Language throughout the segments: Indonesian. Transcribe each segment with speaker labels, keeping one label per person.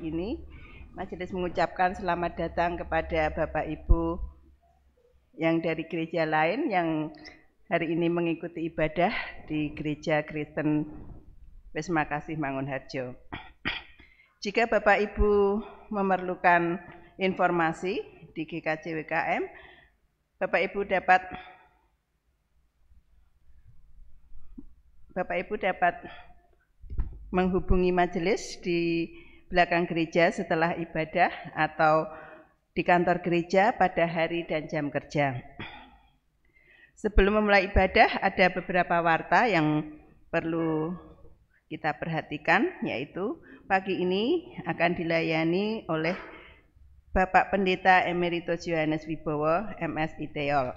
Speaker 1: ini, majelis mengucapkan selamat datang kepada Bapak Ibu yang dari gereja lain yang hari ini mengikuti ibadah di Gereja Kristen Wisma Kasih Mangunharjo. Jika Bapak Ibu memerlukan informasi di GKJ WKM, Bapak Ibu dapat menghubungi majelis di belakang gereja setelah ibadah atau di kantor gereja pada hari dan jam kerja. Sebelum memulai ibadah, ada beberapa warta yang perlu kita perhatikan, yaitu pagi ini akan dilayani oleh Bapak Pendeta Emeritus Yohanes Wibowo, MSI Teol.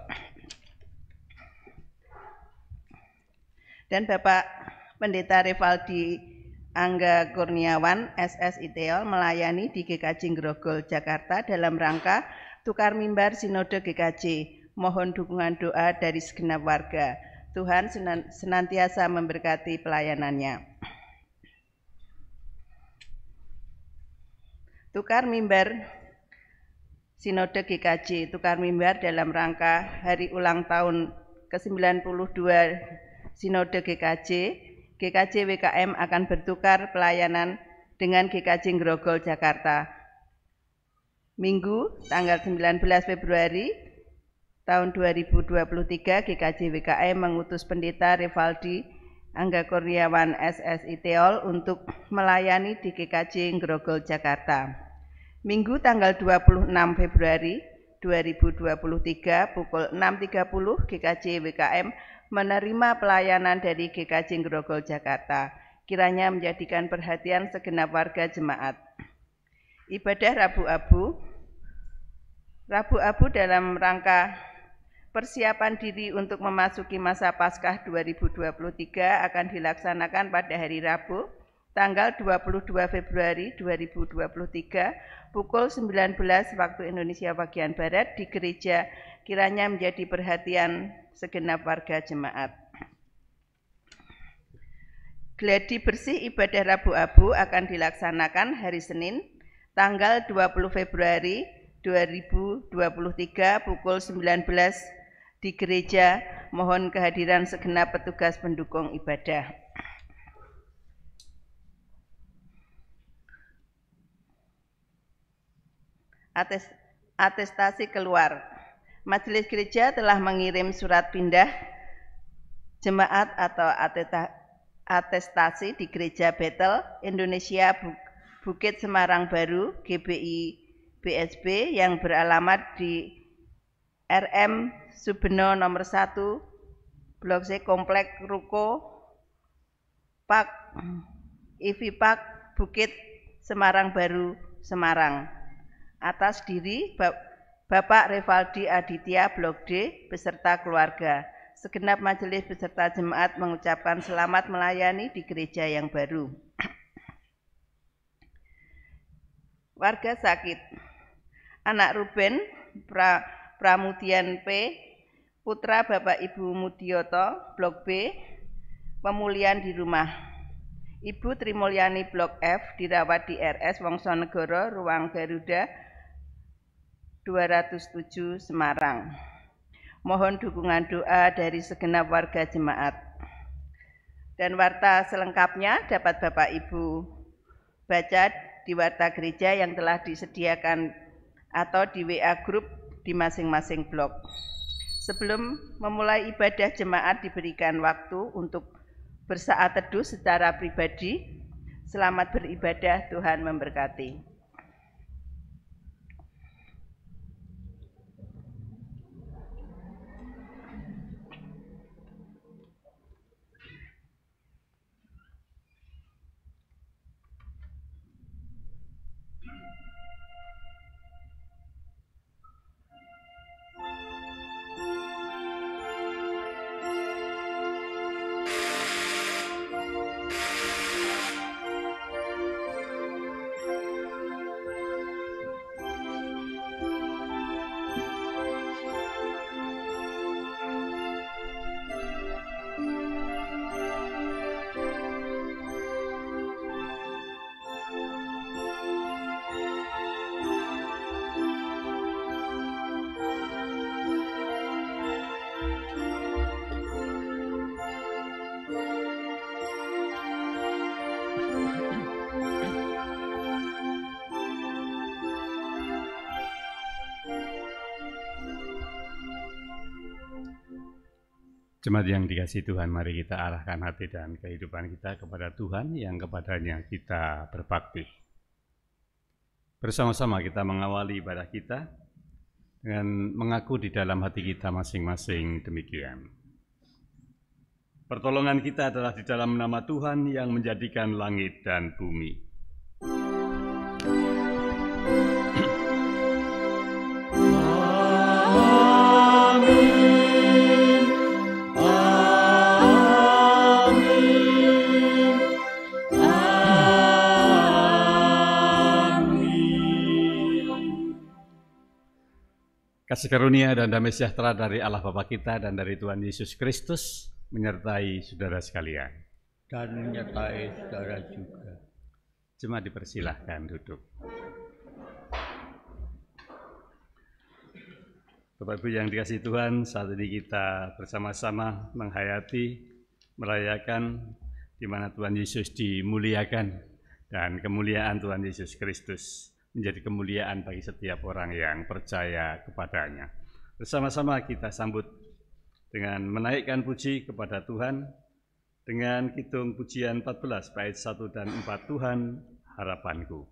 Speaker 1: Dan Bapak Pendeta Revaldi Angga Kurniawan, SSI Teol, melayani di GKJ Grogol, Jakarta dalam rangka tukar mimbar Sinode GKJ. Mohon dukungan doa dari segenap warga. Tuhan senantiasa memberkati pelayanannya. Tukar mimbar Sinode GKJ, tukar mimbar dalam rangka hari ulang tahun ke-92 Sinode GKJ, GKJ WKM akan bertukar pelayanan dengan GKJ Grogol Jakarta. Minggu tanggal 19 Februari tahun 2023, GKJ WKM mengutus Pendeta Revaldi Angga Kurniawan SSI Teol untuk melayani di GKJ Grogol Jakarta. Minggu tanggal 26 Februari 2023 pukul 6.30 GKJ WKM menerima pelayanan dari GKJ Grogol Jakarta. Kiranya menjadikan perhatian segenap warga jemaat. Ibadah Rabu Abu dalam rangka persiapan diri untuk memasuki masa Paskah 2023 akan dilaksanakan pada hari Rabu tanggal 22 Februari 2023 pukul 19 waktu Indonesia bagian Barat di gereja. Kiranya menjadi perhatian segenap warga jemaat. Gladi bersih ibadah Rabu Abu akan dilaksanakan hari Senin tanggal 20 Februari 2023 pukul 19 di gereja. Mohon kehadiran segenap petugas pendukung ibadah. Atestasi keluar. Majelis Gereja telah mengirim surat pindah jemaat atau atestasi di Gereja Bethel Indonesia Bukit Semarang Baru GBI BSB yang beralamat di RM Subeno nomor 1 Blok C Komplek Ruko Park IV Park Bukit Semarang Baru Semarang. Atas diri Bapak Revaldi Aditya Blok D beserta keluarga. Segenap majelis beserta jemaat mengucapkan selamat melayani di gereja yang baru. Warga sakit. Anak Ruben Pramudian P, putra Bapak Ibu Mudioto Blok B, pemulihan di rumah. Ibu Trimulyani Blok F dirawat di RS Wongsonegoro Ruang Garuda 207 Semarang. Mohon dukungan doa dari segenap warga jemaat. Dan warta selengkapnya dapat Bapak Ibu baca di warta gereja yang telah disediakan atau di WA Group di masing-masing blok. Sebelum memulai ibadah, jemaat diberikan waktu untuk bersaat teduh secara pribadi. Selamat beribadah, Tuhan memberkati.
Speaker 2: Jemaat yang dikasihi Tuhan, mari kita arahkan hati dan kehidupan kita kepada Tuhan yang kepadanya kita berbakti. Bersama-sama kita mengawali ibadah kita dengan mengaku di dalam hati kita masing-masing demikian. Pertolongan kita adalah di dalam nama Tuhan yang menjadikan langit dan bumi. Kasih karunia dan damai sejahtera dari Allah Bapa kita dan dari Tuhan Yesus Kristus menyertai saudara sekalian.
Speaker 3: Dan menyertai saudara juga.
Speaker 2: Jemaat dipersilahkan duduk. Bapak Ibu yang dikasihi Tuhan, saat ini kita bersama-sama menghayati, merayakan di mana Tuhan Yesus dimuliakan dan kemuliaan Tuhan Yesus Kristus menjadi kemuliaan bagi setiap orang yang percaya kepadanya. Bersama-sama kita sambut dengan menaikkan puji kepada Tuhan dengan kidung pujian 14 bait 1 dan 4, Tuhan harapanku.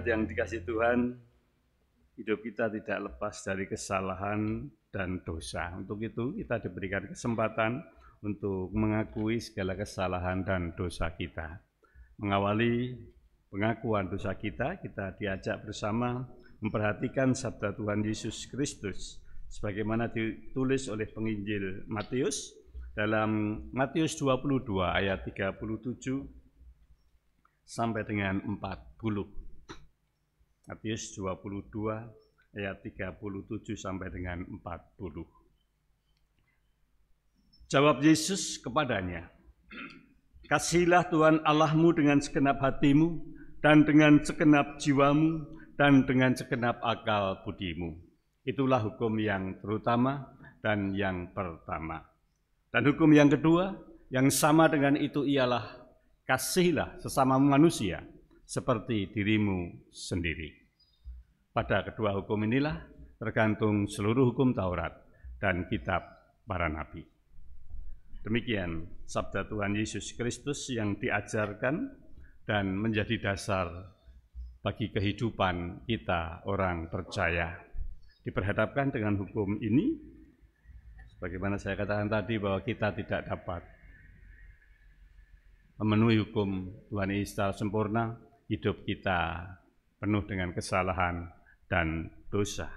Speaker 2: Yang dikasihi Tuhan, hidup kita tidak lepas dari kesalahan dan dosa. Untuk itu kita diberikan kesempatan untuk mengakui segala kesalahan dan dosa kita. Mengawali pengakuan dosa kita, kita diajak bersama memperhatikan sabda Tuhan Yesus Kristus sebagaimana ditulis oleh penginjil Matius dalam Matius 22 ayat 37 sampai dengan 40. Matius 22 ayat 37 sampai dengan 40. Jawab Yesus kepadanya, "Kasihilah Tuhan Allahmu dengan segenap hatimu dan dengan segenap jiwamu dan dengan segenap akal budimu. Itulah hukum yang terutama dan yang pertama. Dan hukum yang kedua yang sama dengan itu ialah kasihilah sesama manusia seperti dirimu sendiri. Pada kedua hukum inilah tergantung seluruh hukum Taurat dan kitab para nabi." Demikian sabda Tuhan Yesus Kristus yang diajarkan dan menjadi dasar bagi kehidupan kita orang percaya. Diperhadapkan dengan hukum ini, sebagaimana saya katakan tadi bahwa kita tidak dapat memenuhi hukum Tuhan ini secara sempurna, hidup kita penuh dengan kesalahan dan dosa.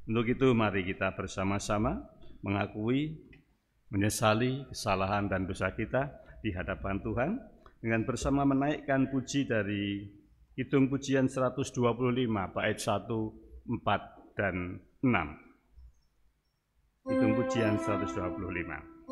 Speaker 2: Untuk itu mari kita bersama-sama mengakui, menyesali kesalahan dan dosa kita di hadapan Tuhan dengan bersama menaikkan puji dari kidung pujian 125 bait 1, 4, dan 6. Kidung pujian 125.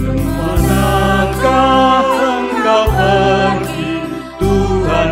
Speaker 3: Kemanakah engkau pergi, Tuhan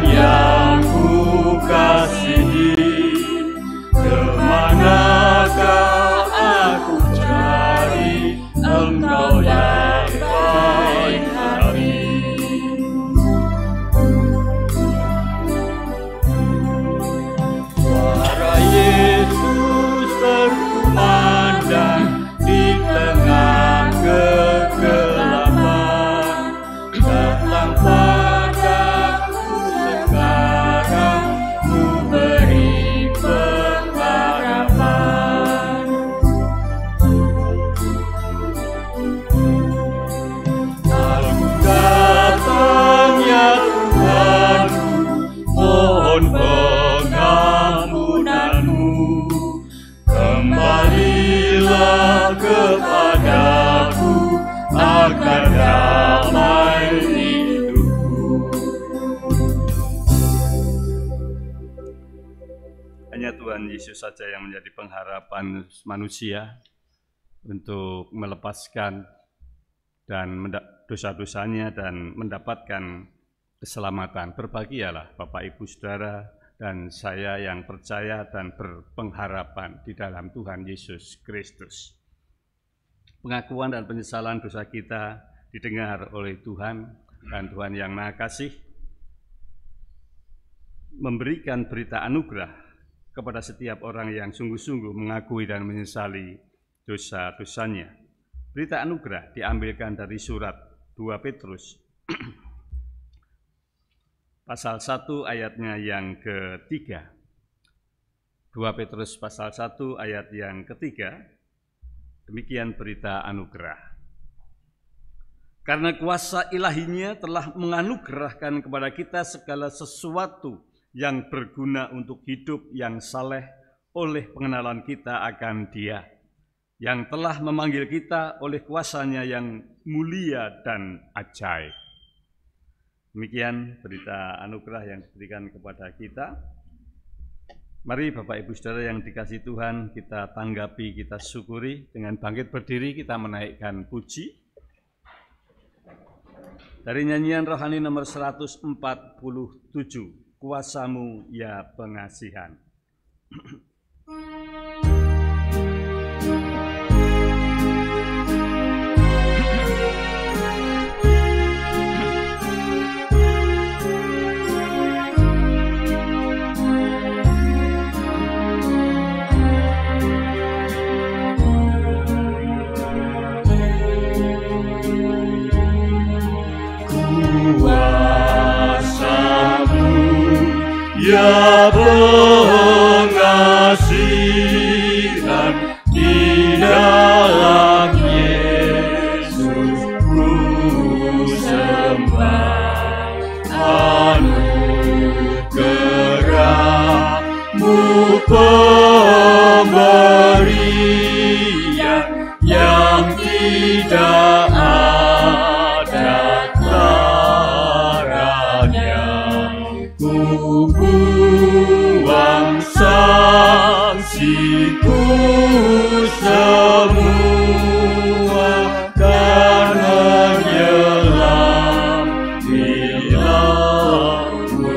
Speaker 3: akan damai hidupku.
Speaker 2: Hanya Tuhan Yesus saja yang menjadi pengharapan manusia untuk melepaskan dan dosa-dosanya dan mendapatkan keselamatan. Berbahagialah Bapak Ibu Saudara dan saya yang percaya dan berpengharapan di dalam Tuhan Yesus Kristus. Pengakuan dan penyesalan dosa kita didengar oleh Tuhan, dan Tuhan yang Maha Kasih memberikan berita anugerah kepada setiap orang yang sungguh-sungguh mengakui dan menyesali dosa-dosanya. Berita anugerah diambilkan dari surat 2 Petrus pasal 1 ayatnya yang ketiga. 2 Petrus pasal 1 ayat yang ketiga, demikian berita anugerah. Karena kuasa ilahinya telah menganugerahkan kepada kita segala sesuatu yang berguna untuk hidup yang saleh oleh pengenalan kita akan Dia, yang telah memanggil kita oleh kuasanya yang mulia dan ajaib. Demikian berita anugerah yang diberikan kepada kita. Mari Bapak Ibu Saudara yang dikasihi Tuhan, kita tanggapi, kita syukuri dengan bangkit berdiri, kita menaikkan puji. Dari nyanyian rohani nomor 147, Kuasamu ya Pengasihan.
Speaker 3: Ya pengasihan di dalam Yesus ku sembah, anugerah-Mu pemberian yang tidak ada taranya. Buang sanksiku semua dan menyelam di laut-Mu.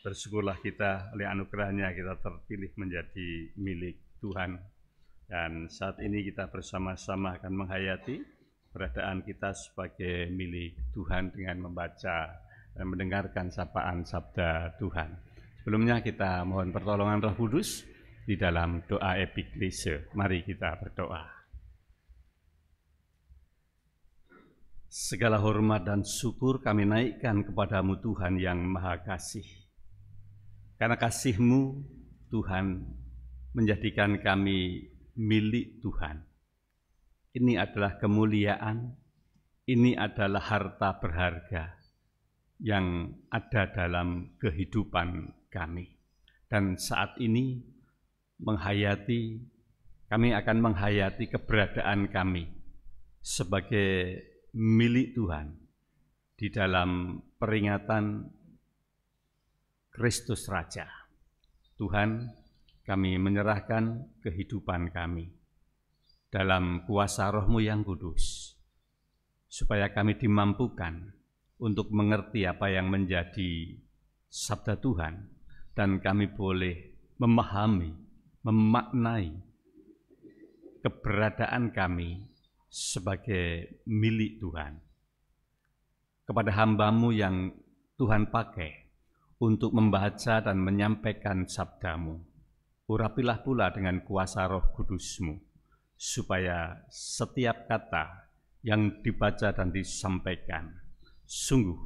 Speaker 2: Bersyukurlah kita oleh anugerahnya kita terpilih menjadi milik Tuhan. Dan saat ini kita bersama-sama akan menghayati keberadaan kita sebagai milik Tuhan dengan membaca dan mendengarkan sapaan sabda Tuhan. Sebelumnya kita mohon pertolongan Roh Kudus di dalam doa epiklese. Mari kita berdoa. Segala hormat dan syukur kami naikkan kepadamu Tuhan yang Maha Kasih. Karena kasih-Mu, Tuhan, menjadikan kami milik Tuhan. Ini adalah kemuliaan, ini adalah harta berharga yang ada dalam kehidupan kami. Dan saat ini kami akan menghayati keberadaan kami sebagai milik Tuhan di dalam peringatan Kristus Raja. Tuhan, kami menyerahkan kehidupan kami dalam kuasa Roh-Mu yang kudus, supaya kami dimampukan untuk mengerti apa yang menjadi sabda Tuhan, dan kami boleh memahami, memaknai keberadaan kami sebagai milik Tuhan. Kepada hamba-Mu yang Tuhan pakai untuk membaca dan menyampaikan sabda-Mu, urapilah pula dengan kuasa Roh Kudus-Mu, supaya setiap kata yang dibaca dan disampaikan sungguh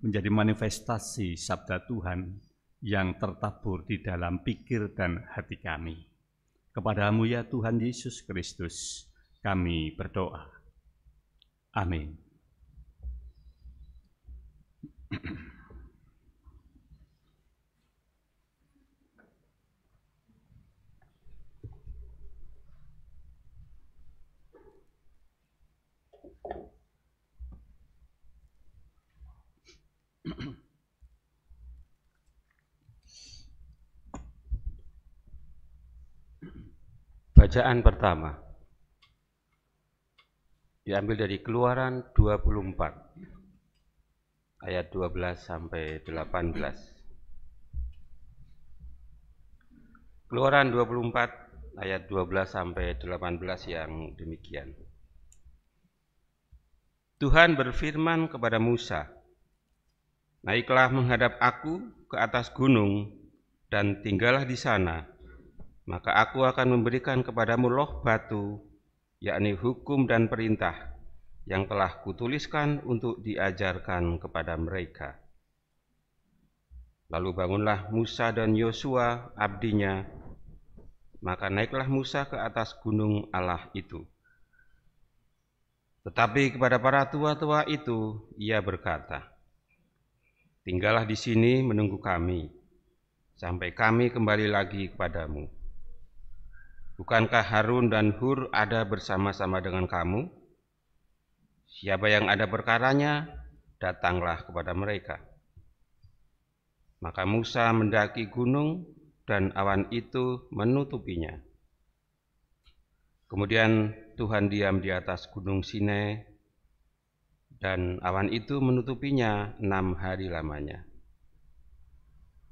Speaker 2: menjadi manifestasi sabda Tuhan yang tertabur di dalam pikir dan hati kami. Kepada-Mu ya Tuhan Yesus Kristus, kami berdoa. Amin.
Speaker 4: Bacaan pertama diambil dari Keluaran 24 ayat 12 sampai 18. Keluaran 24 ayat 12 sampai 18 yang demikian. Tuhan berfirman kepada Musa, "Naiklah menghadap aku ke atas gunung dan tinggallah di sana. Maka aku akan memberikan kepadamu loh batu, yakni hukum dan perintah yang telah kutuliskan untuk diajarkan kepada mereka." Lalu bangunlah Musa dan Yosua abdinya, maka naiklah Musa ke atas gunung Allah itu. Tetapi kepada para tua-tua itu ia berkata, "Tinggallah di sini menunggu kami, sampai kami kembali lagi kepadamu. Bukankah Harun dan Hur ada bersama-sama dengan kamu? Siapa yang ada perkaranya, datanglah kepada mereka." Maka Musa mendaki gunung dan awan itu menutupinya. Kemudian Tuhan diam di atas gunung Sinai, dan awan itu menutupinya 6 hari lamanya.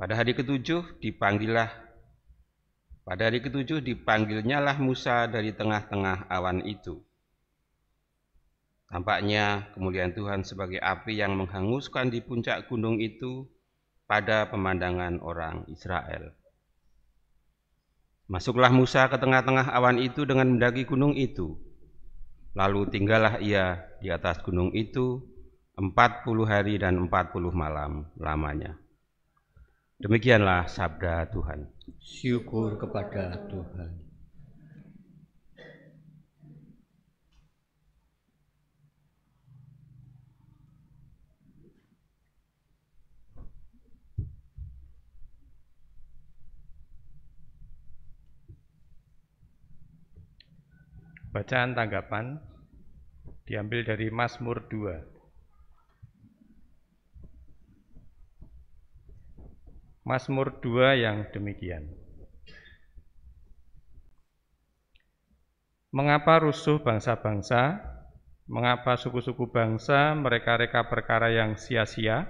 Speaker 4: Pada hari ketujuh dipanggilnyalah Musa dari tengah-tengah awan itu. Tampaknya kemuliaan Tuhan sebagai api yang menghanguskan di puncak gunung itu pada pemandangan orang Israel. Masuklah Musa ke tengah-tengah awan itu dengan mendaki gunung itu. Lalu tinggallah ia di atas gunung itu 40 hari dan 40 malam lamanya. Demikianlah sabda Tuhan.
Speaker 5: Syukur kepada Tuhan.
Speaker 6: Bacaan tanggapan diambil dari Mazmur 2. Mazmur 2 yang demikian. Mengapa rusuh bangsa-bangsa? Mengapa suku-suku bangsa mereka-reka perkara yang sia-sia?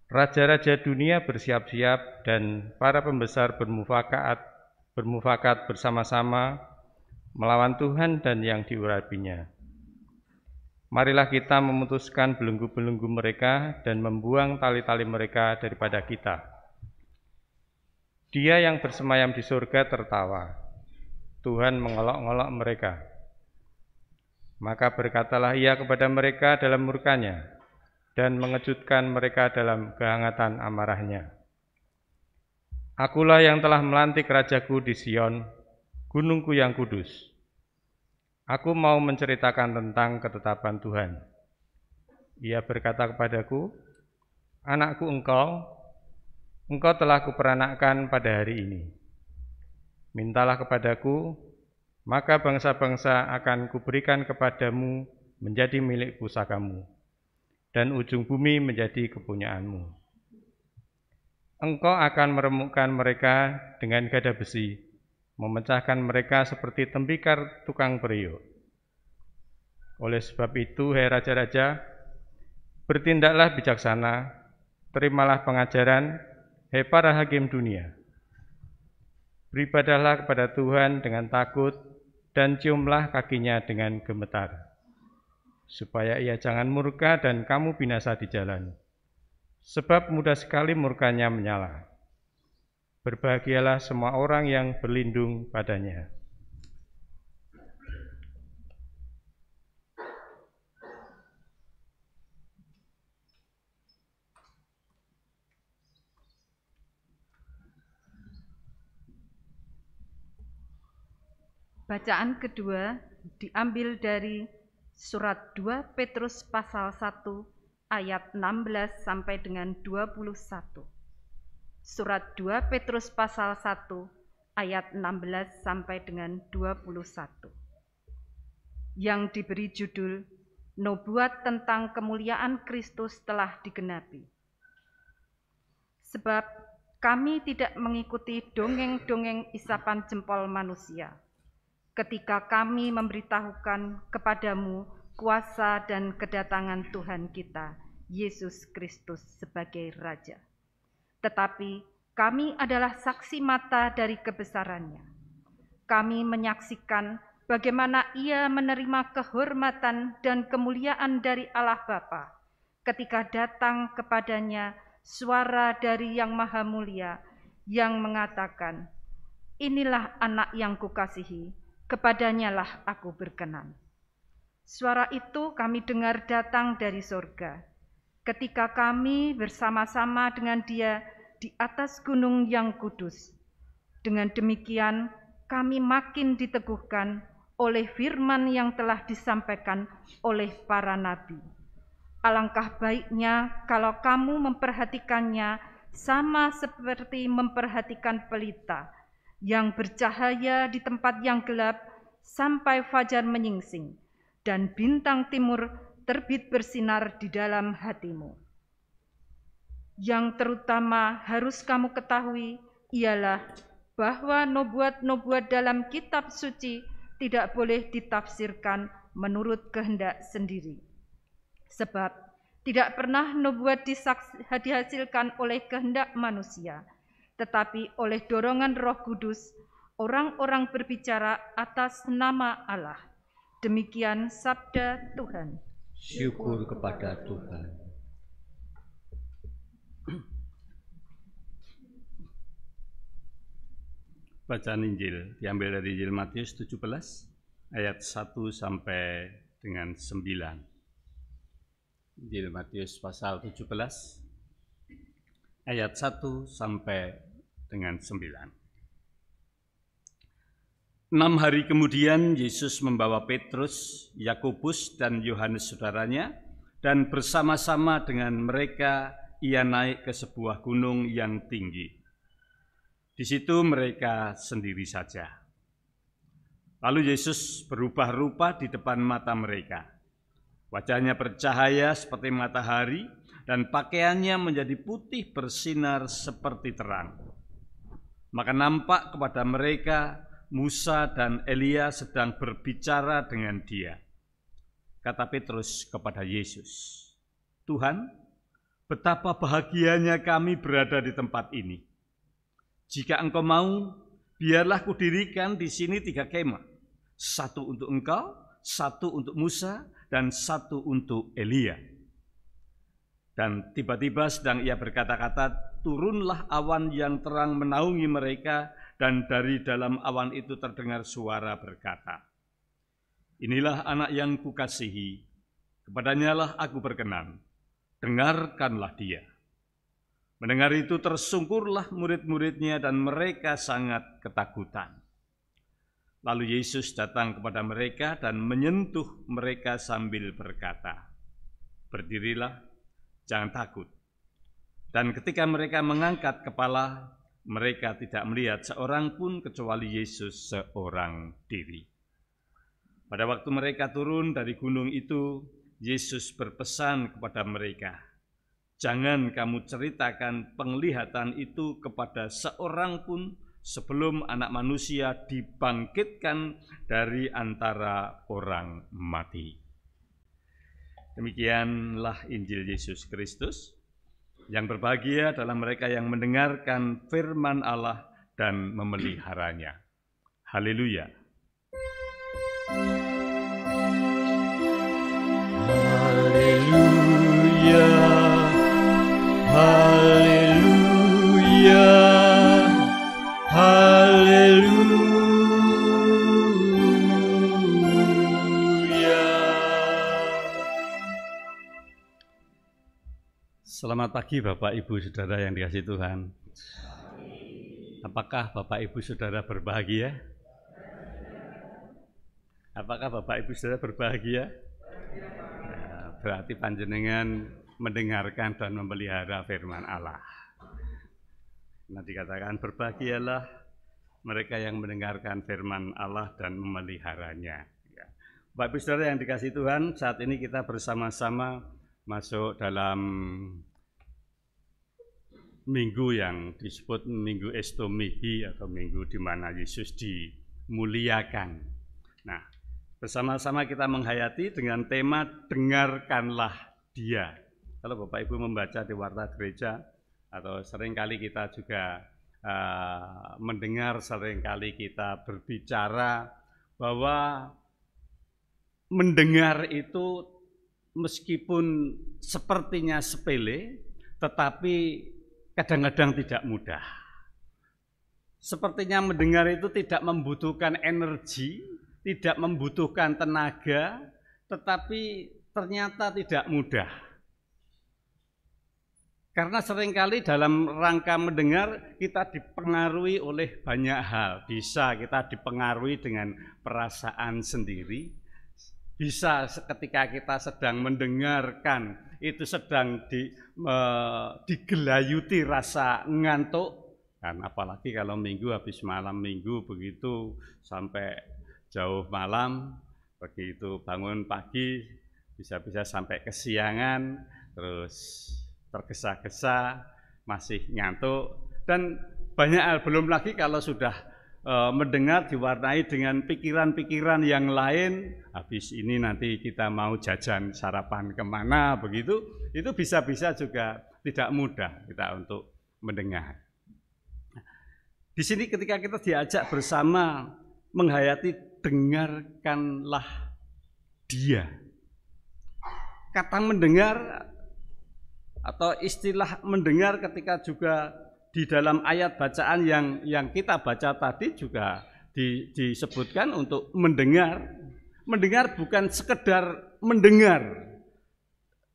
Speaker 6: Raja-raja dunia bersiap-siap dan para pembesar bermufakat bersama-sama melawan Tuhan dan yang diurapinya. Marilah kita memutuskan belenggu-belenggu mereka dan membuang tali-tali mereka daripada kita. Dia yang bersemayam di surga tertawa. Tuhan mengolok-olok mereka. Maka berkatalah ia kepada mereka dalam murkanya dan mengejutkan mereka dalam kehangatan amarahnya. Akulah yang telah melantik rajaku di Sion, gunungku yang kudus. Aku mau menceritakan tentang ketetapan Tuhan. Ia berkata kepadaku, "Anakku engkau, Engkau telah kuperanakkan pada hari ini. Mintalah kepadaku, maka bangsa-bangsa akan kuberikan kepadamu menjadi milik pusakamu, dan ujung bumi menjadi kepunyaanmu. Engkau akan meremukkan mereka dengan gada besi, memecahkan mereka seperti tembikar tukang periuk. Oleh sebab itu, hai raja-raja, bertindaklah bijaksana, terimalah pengajaran, hai para hakim dunia. Beribadahlah kepada Tuhan dengan takut, dan ciumlah kakinya dengan gemetar, supaya ia jangan murka dan kamu binasa di jalan. Sebab mudah sekali murkanya menyala. Berbahagialah semua orang yang berlindung padanya.
Speaker 7: Bacaan kedua diambil dari surat 2 Petrus pasal 1 ayat 16 sampai dengan 21. Surat 2 Petrus pasal 1 ayat 16 sampai dengan 21. Yang diberi judul Nubuat tentang kemuliaan Kristus telah digenapi. Sebab kami tidak mengikuti dongeng-dongeng isapan jempol manusia, ketika kami memberitahukan kepadamu kuasa dan kedatangan Tuhan kita, Yesus Kristus sebagai Raja. Tetapi kami adalah saksi mata dari kebesarannya. Kami menyaksikan bagaimana ia menerima kehormatan dan kemuliaan dari Allah Bapa, ketika datang kepadanya suara dari Yang Maha Mulia yang mengatakan, "Inilah anak yang kukasihi, kepadanyalah aku berkenan." Suara itu kami dengar datang dari sorga, ketika kami bersama-sama dengan Dia di atas gunung yang kudus. Dengan demikian, kami makin diteguhkan oleh firman yang telah disampaikan oleh para nabi. Alangkah baiknya kalau kamu memperhatikannya sama seperti memperhatikan pelita yang bercahaya di tempat yang gelap sampai fajar menyingsing dan bintang timur terbit bersinar di dalam hatimu. Yang terutama harus kamu ketahui ialah bahwa nubuat-nubuat dalam kitab suci tidak boleh ditafsirkan menurut kehendak sendiri. Sebab tidak pernah nubuat dihasilkan oleh kehendak manusia, tetapi oleh dorongan Roh Kudus, orang-orang berbicara atas nama Allah. Demikian sabda Tuhan.
Speaker 5: Syukur kepada Tuhan.
Speaker 2: Bacaan Injil diambil dari Injil Matius 17 ayat 1 sampai dengan 9. Injil Matius pasal 17 ayat 1 sampai dengan 9. 6 hari kemudian Yesus membawa Petrus, Yakobus dan Yohanes saudaranya, dan bersama-sama dengan mereka ia naik ke sebuah gunung yang tinggi. Di situ mereka sendiri saja. Lalu Yesus berubah rupa di depan mata mereka. Wajahnya bercahaya seperti matahari dan pakaiannya menjadi putih bersinar seperti terang. Maka nampak kepada mereka Musa dan Elia sedang berbicara dengan dia. Kata Petrus kepada Yesus, "Tuhan, betapa bahagianya kami berada di tempat ini. Jika Engkau mau, biarlah kudirikan di sini 3 kemah, 1 untuk Engkau, 1 untuk Musa, dan 1 untuk Elia." Dan tiba-tiba sedang ia berkata-kata, turunlah awan yang terang menaungi mereka, dan dari dalam awan itu terdengar suara berkata, "Inilah anak yang kukasihi, kepadanyalah aku berkenan, dengarkanlah dia." Mendengar itu tersungkurlah murid-muridnya dan mereka sangat ketakutan. Lalu Yesus datang kepada mereka dan menyentuh mereka sambil berkata, "Berdirilah, jangan takut." Dan ketika mereka mengangkat kepala, mereka tidak melihat seorang pun kecuali Yesus seorang diri. Pada waktu mereka turun dari gunung itu, Yesus berpesan kepada mereka, "Jangan kamu ceritakan penglihatan itu kepada seorang pun sebelum Anak Manusia dibangkitkan dari antara orang mati." Demikianlah Injil Yesus Kristus. Yang berbahagia adalah mereka yang mendengarkan firman Allah dan memeliharanya. Haleluya.
Speaker 3: Haleluya, haleluya, haleluya.
Speaker 2: Selamat pagi Bapak Ibu Saudara yang dikasihi Tuhan. Apakah Bapak Ibu Saudara berbahagia? Apakah Bapak Ibu Saudara berbahagia? Ya, berarti panjenengan mendengarkan dan memelihara firman Allah. Nah, dikatakan berbahagialah mereka yang mendengarkan firman Allah dan memeliharanya. Ya. Bapak Ibu Saudara yang dikasihi Tuhan, saat ini kita bersama-sama masuk dalam minggu yang disebut Minggu Estomihi atau minggu di mana Yesus dimuliakan. Nah, bersama-sama kita menghayati dengan tema dengarkanlah Dia. Kalau Bapak Ibu membaca di Warta Gereja atau seringkali kita juga mendengar, seringkali kita berbicara bahwa mendengar itu meskipun sepertinya sepele, tetapi kadang-kadang tidak mudah. Sepertinya mendengar itu tidak membutuhkan energi, tidak membutuhkan tenaga, tetapi ternyata tidak mudah. Karena seringkali dalam rangka mendengar kita dipengaruhi oleh banyak hal. Bisa kita dipengaruhi dengan perasaan sendiri, bisa ketika kita sedang mendengarkan itu sedang digelayuti rasa ngantuk, kan apalagi kalau minggu habis malam minggu begitu sampai jauh malam, begitu bangun pagi bisa-bisa sampai kesiangan, terus tergesa-gesa, masih ngantuk, dan banyak hal. Belum lagi kalau sudah mendengar diwarnai dengan pikiran-pikiran yang lain, habis ini nanti kita mau jajan sarapan kemana, begitu, itu bisa-bisa juga tidak mudah kita untuk mendengar. Di sini ketika kita diajak bersama menghayati dengarkanlah Dia. Kata mendengar atau istilah mendengar ketika juga di dalam ayat bacaan yang kita baca tadi juga disebutkan untuk mendengar. Mendengar bukan sekedar mendengar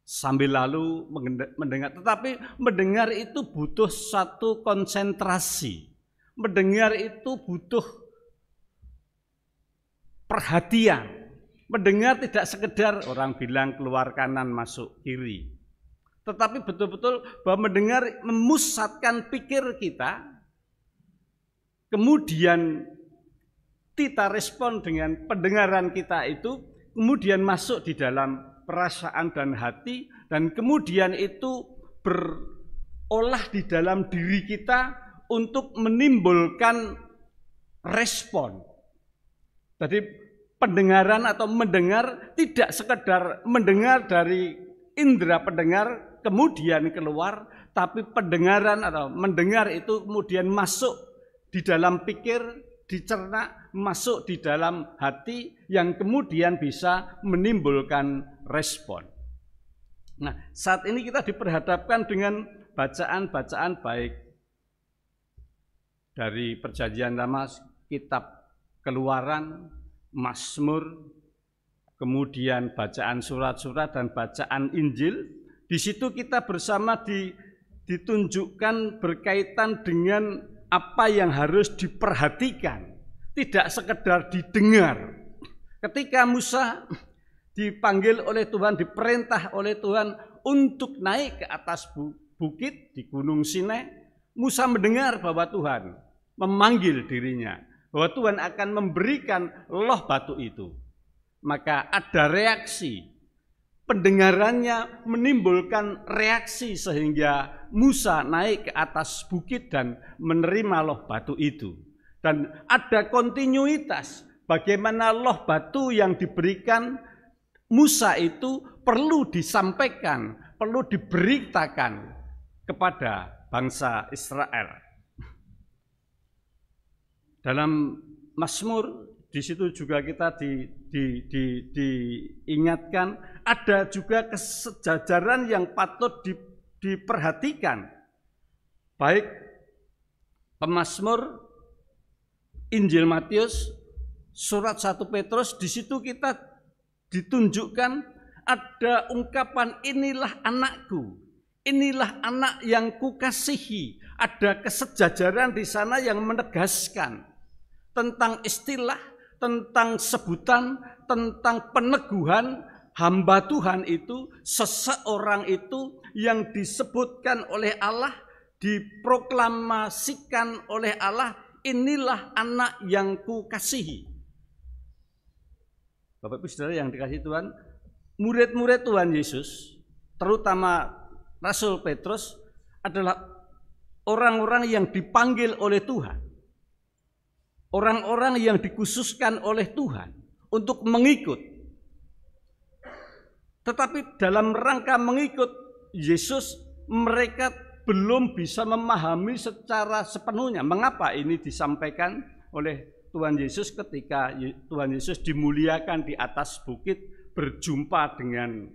Speaker 2: sambil lalu mendengar, tetapi mendengar itu butuh satu konsentrasi. Mendengar itu butuh perhatian. Mendengar tidak sekedar orang bilang keluar kanan masuk kiri, tetapi betul-betul bahwa mendengar memusatkan pikir kita, kemudian kita respon dengan pendengaran kita itu, kemudian masuk di dalam perasaan dan hati, dan kemudian itu berolah di dalam diri kita untuk menimbulkan respon. Jadi pendengaran atau mendengar tidak sekedar mendengar dari indera pendengar kemudian keluar, tapi pendengaran atau mendengar itu kemudian masuk di dalam pikir, dicerna, masuk di dalam hati yang kemudian bisa menimbulkan respon. Nah, saat ini kita diperhadapkan dengan bacaan-bacaan baik dari Perjanjian Lama, kitab Keluaran, Mazmur, kemudian bacaan surat-surat dan bacaan Injil. Di situ kita bersama ditunjukkan berkaitan dengan apa yang harus diperhatikan, tidak sekedar didengar. Ketika Musa dipanggil oleh Tuhan, diperintah oleh Tuhan untuk naik ke atas bukit di Gunung Sinai, Musa mendengar bahwa Tuhan memanggil dirinya, bahwa Tuhan akan memberikan loh batu itu. Maka ada reaksi, pendengarannya menimbulkan reaksi sehingga Musa naik ke atas bukit dan menerima loh batu itu. Dan ada kontinuitas bagaimana loh batu yang diberikan Musa itu perlu disampaikan, perlu diberitakan kepada bangsa Israel. Dalam Mazmur di situ juga kita diingatkan ada juga kesejajaran yang patut diperhatikan. Baik pemazmur, Injil Matius, surat 1 Petrus, di situ kita ditunjukkan ada ungkapan inilah anakku, inilah anak yang kukasihi. Ada kesejajaran di sana yang menegaskan tentang istilah, tentang sebutan, tentang peneguhan hamba Tuhan itu, seseorang itu yang disebutkan oleh Allah, diproklamasikan oleh Allah, inilah anak yang kukasihi. Bapak Ibu Saudara yang dikasihi Tuhan, murid-murid Tuhan Yesus, terutama Rasul Petrus, adalah orang-orang yang dipanggil oleh Tuhan. Orang-orang yang dikhususkan oleh Tuhan untuk mengikut. Tetapi dalam rangka mengikut Yesus, mereka belum bisa memahami secara sepenuhnya mengapa ini disampaikan oleh Tuhan Yesus ketika Tuhan Yesus dimuliakan di atas bukit, berjumpa dengan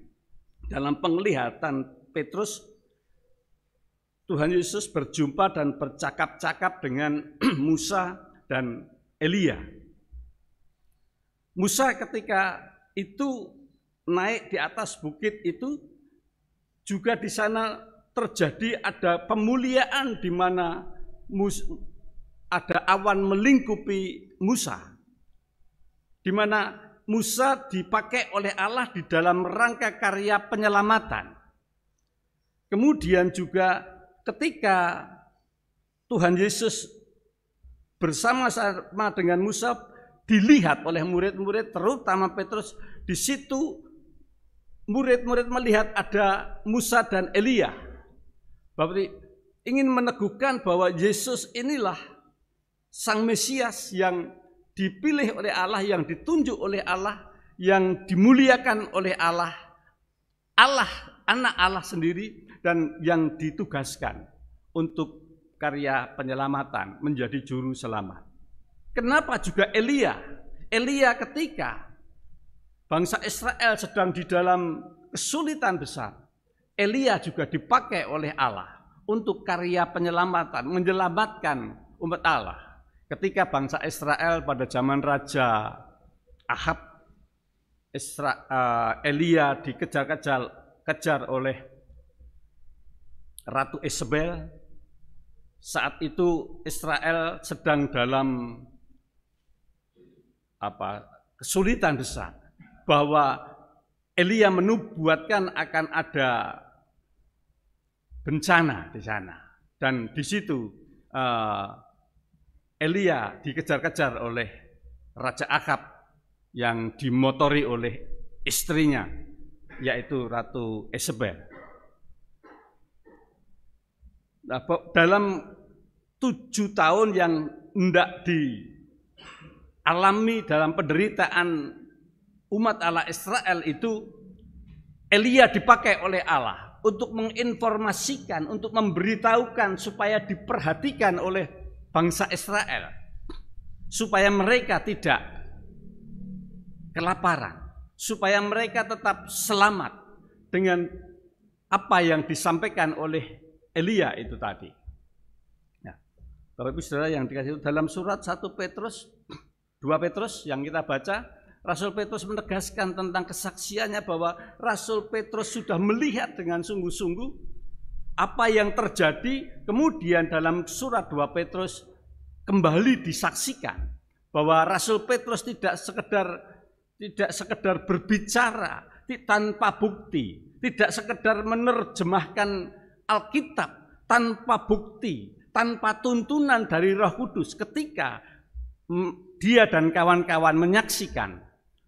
Speaker 2: dalam penglihatan Petrus. Tuhan Yesus berjumpa dan bercakap-cakap dengan Musa dan Elia. Musa ketika itu naik di atas bukit itu juga di sana terjadi ada pemuliaan di mana ada awan melingkupi Musa. Di mana Musa dipakai oleh Allah di dalam rangka karya penyelamatan. Kemudian juga ketika Tuhan Yesus bersama-sama dengan Musa dilihat oleh murid-murid, terutama Petrus, di situ murid-murid melihat ada Musa dan Elia. Bapak ingin meneguhkan bahwa Yesus inilah Sang Mesias yang dipilih oleh Allah, yang ditunjuk oleh Allah, yang dimuliakan oleh Allah, anak Allah sendiri, dan yang ditugaskan untuk karya penyelamatan, menjadi juru selamat. Kenapa juga Elia? Elia ketika bangsa Israel sedang di dalam kesulitan besar, Elia juga dipakai oleh Allah untuk karya penyelamatan, menyelamatkan umat Allah. Ketika bangsa Israel pada zaman Raja Ahab, Elia dikejar oleh Ratu Isabel. Saat itu Israel sedang dalam kesulitan besar, bahwa Elia menubuatkan akan ada bencana di sana, dan di situ Elia dikejar-kejar oleh Raja Ahab yang dimotori oleh istrinya, yaitu Ratu Isabel. Nah, dalam 7 tahun yang hendak dialami dalam penderitaan umat Allah Israel itu, Elia dipakai oleh Allah untuk menginformasikan, untuk memberitahukan supaya diperhatikan oleh bangsa Israel, supaya mereka tidak kelaparan, supaya mereka tetap selamat dengan apa yang disampaikan oleh Elia itu tadi. Nah, Bapak Ibu Saudara yang dikasihi, dalam surat 1 Petrus, 2 Petrus yang kita baca, Rasul Petrus menegaskan tentang kesaksiannya bahwa Rasul Petrus sudah melihat dengan sungguh-sungguh apa yang terjadi. Kemudian dalam surat 2 Petrus kembali disaksikan bahwa Rasul Petrus tidak sekedar berbicara tanpa bukti, tidak sekedar menerjemahkan Alkitab, tanpa bukti, tanpa tuntunan dari Roh Kudus, ketika dia dan kawan-kawan menyaksikan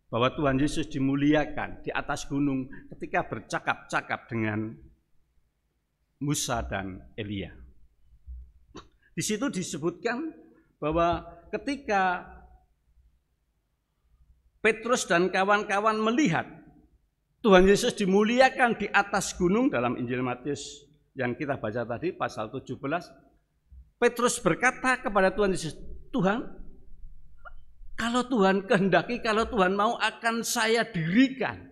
Speaker 2: bahwa Tuhan Yesus dimuliakan di atas gunung ketika bercakap-cakap dengan Musa dan Elia. Di situ disebutkan bahwa ketika Petrus dan kawan-kawan melihat Tuhan Yesus dimuliakan di atas gunung dalam Injil Matius yang kita baca tadi pasal 17, Petrus berkata kepada Tuhan Yesus, "Tuhan, kalau Tuhan kehendaki, kalau Tuhan mau, akan saya dirikan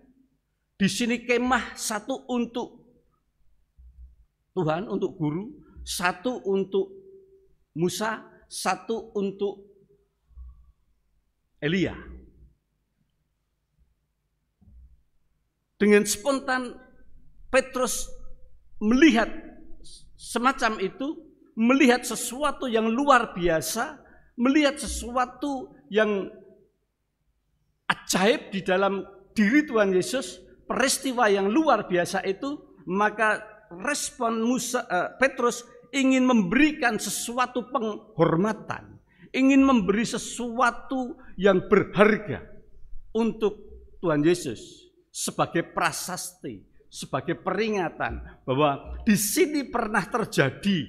Speaker 2: di sini kemah, satu untuk Tuhan, untuk guru, satu untuk Musa, satu untuk Elia." Dengan spontan Petrus melihat semacam itu, melihat sesuatu yang luar biasa, melihat sesuatu yang ajaib di dalam diri Tuhan Yesus, peristiwa yang luar biasa itu, maka respon Petrus ingin memberikan sesuatu penghormatan, ingin memberi sesuatu yang berharga untuk Tuhan Yesus sebagai prasasti, sebagai peringatan bahwa di sini pernah terjadi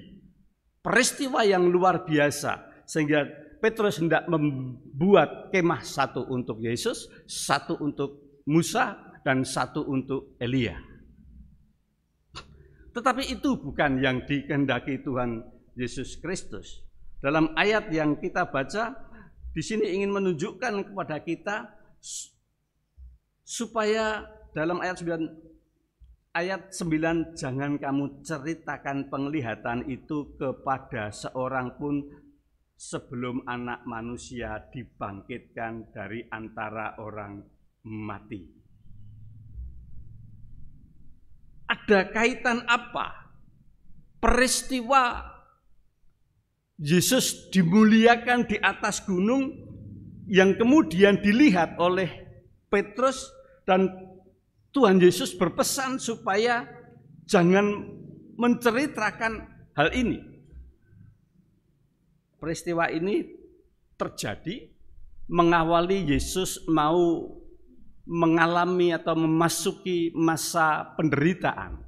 Speaker 2: peristiwa yang luar biasa, sehingga Petrus hendak membuat kemah, satu untuk Yesus, satu untuk Musa, dan satu untuk Elia. Tetapi itu bukan yang dikehendaki Tuhan Yesus Kristus. Dalam ayat yang kita baca, di sini ingin menunjukkan kepada kita supaya dalam ayat 9, jangan kamu ceritakan penglihatan itu kepada seorang pun sebelum Anak Manusia dibangkitkan dari antara orang mati. Ada kaitan apa peristiwa Yesus dimuliakan di atas gunung yang kemudian dilihat oleh Petrus, dan Tuhan Yesus berpesan supaya jangan menceritakan hal ini. Peristiwa ini terjadi mengawali Yesus mau mengalami atau memasuki masa penderitaan.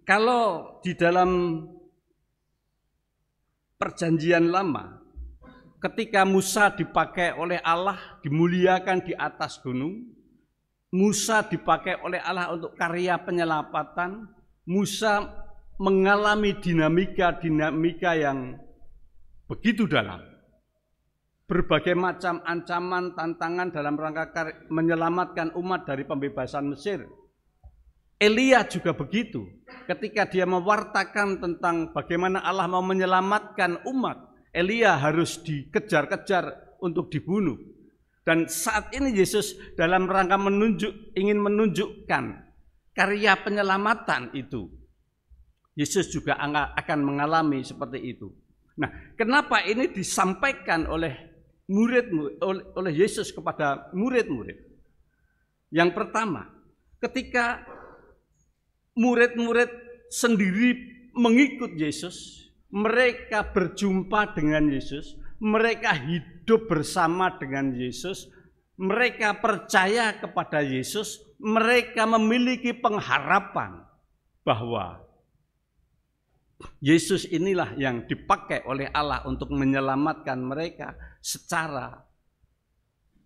Speaker 2: Kalau di dalam Perjanjian Lama, ketika Musa dipakai oleh Allah, dimuliakan di atas gunung, Musa dipakai oleh Allah untuk karya penyelamatan, Musa mengalami dinamika yang begitu dalam. Berbagai macam ancaman, tantangan dalam rangka menyelamatkan umat dari pembebasan Mesir. Elia juga begitu, ketika dia mewartakan tentang bagaimana Allah mau menyelamatkan umat, Elia harus dikejar-kejar untuk dibunuh. Dan saat ini Yesus dalam rangka ingin menunjukkan karya penyelamatan itu. Yesus juga akan mengalami seperti itu. Nah, kenapa ini disampaikan oleh Yesus kepada murid-murid? Yang pertama, ketika murid-murid sendiri mengikut Yesus, mereka berjumpa dengan Yesus, mereka hidup bersama dengan Yesus, mereka percaya kepada Yesus, mereka memiliki pengharapan bahwa Yesus inilah yang dipakai oleh Allah untuk menyelamatkan mereka secara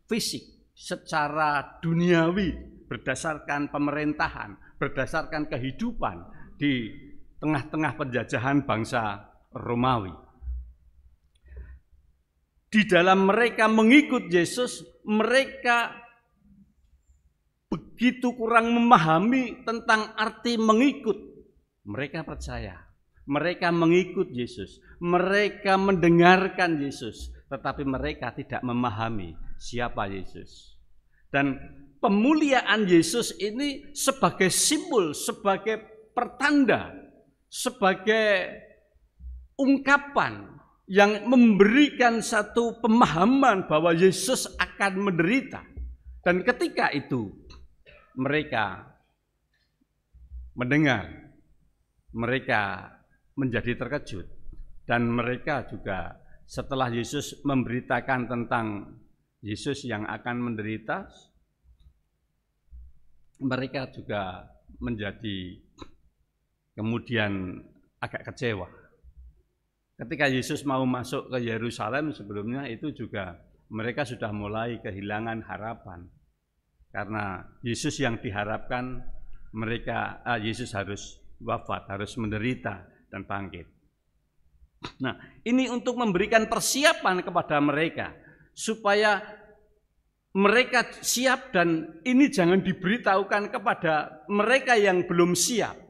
Speaker 2: fisik, secara duniawi, berdasarkan pemerintahan, berdasarkan kehidupan di tengah-tengah penjajahan bangsa Romawi. Di dalam mereka mengikut Yesus, mereka begitu kurang memahami tentang arti mengikut. Mereka percaya, mereka mengikut Yesus, mereka mendengarkan Yesus, tetapi mereka tidak memahami siapa Yesus. Dan pemuliaan Yesus ini sebagai simbol, sebagai pertanda, sebagai ungkapan yang memberikan satu pemahaman bahwa Yesus akan menderita. Dan ketika itu mereka mendengar, mereka menjadi terkejut. Dan mereka juga setelah Yesus memberitakan tentang Yesus yang akan menderita, mereka juga menjadi kemudian agak kecewa. Ketika Yesus mau masuk ke Yerusalem sebelumnya itu juga mereka sudah mulai kehilangan harapan. Karena Yesus yang diharapkan Yesus harus wafat, harus menderita dan bangkit. Nah, ini untuk memberikan persiapan kepada mereka supaya mereka siap, dan ini jangan diberitahukan kepada mereka yang belum siap.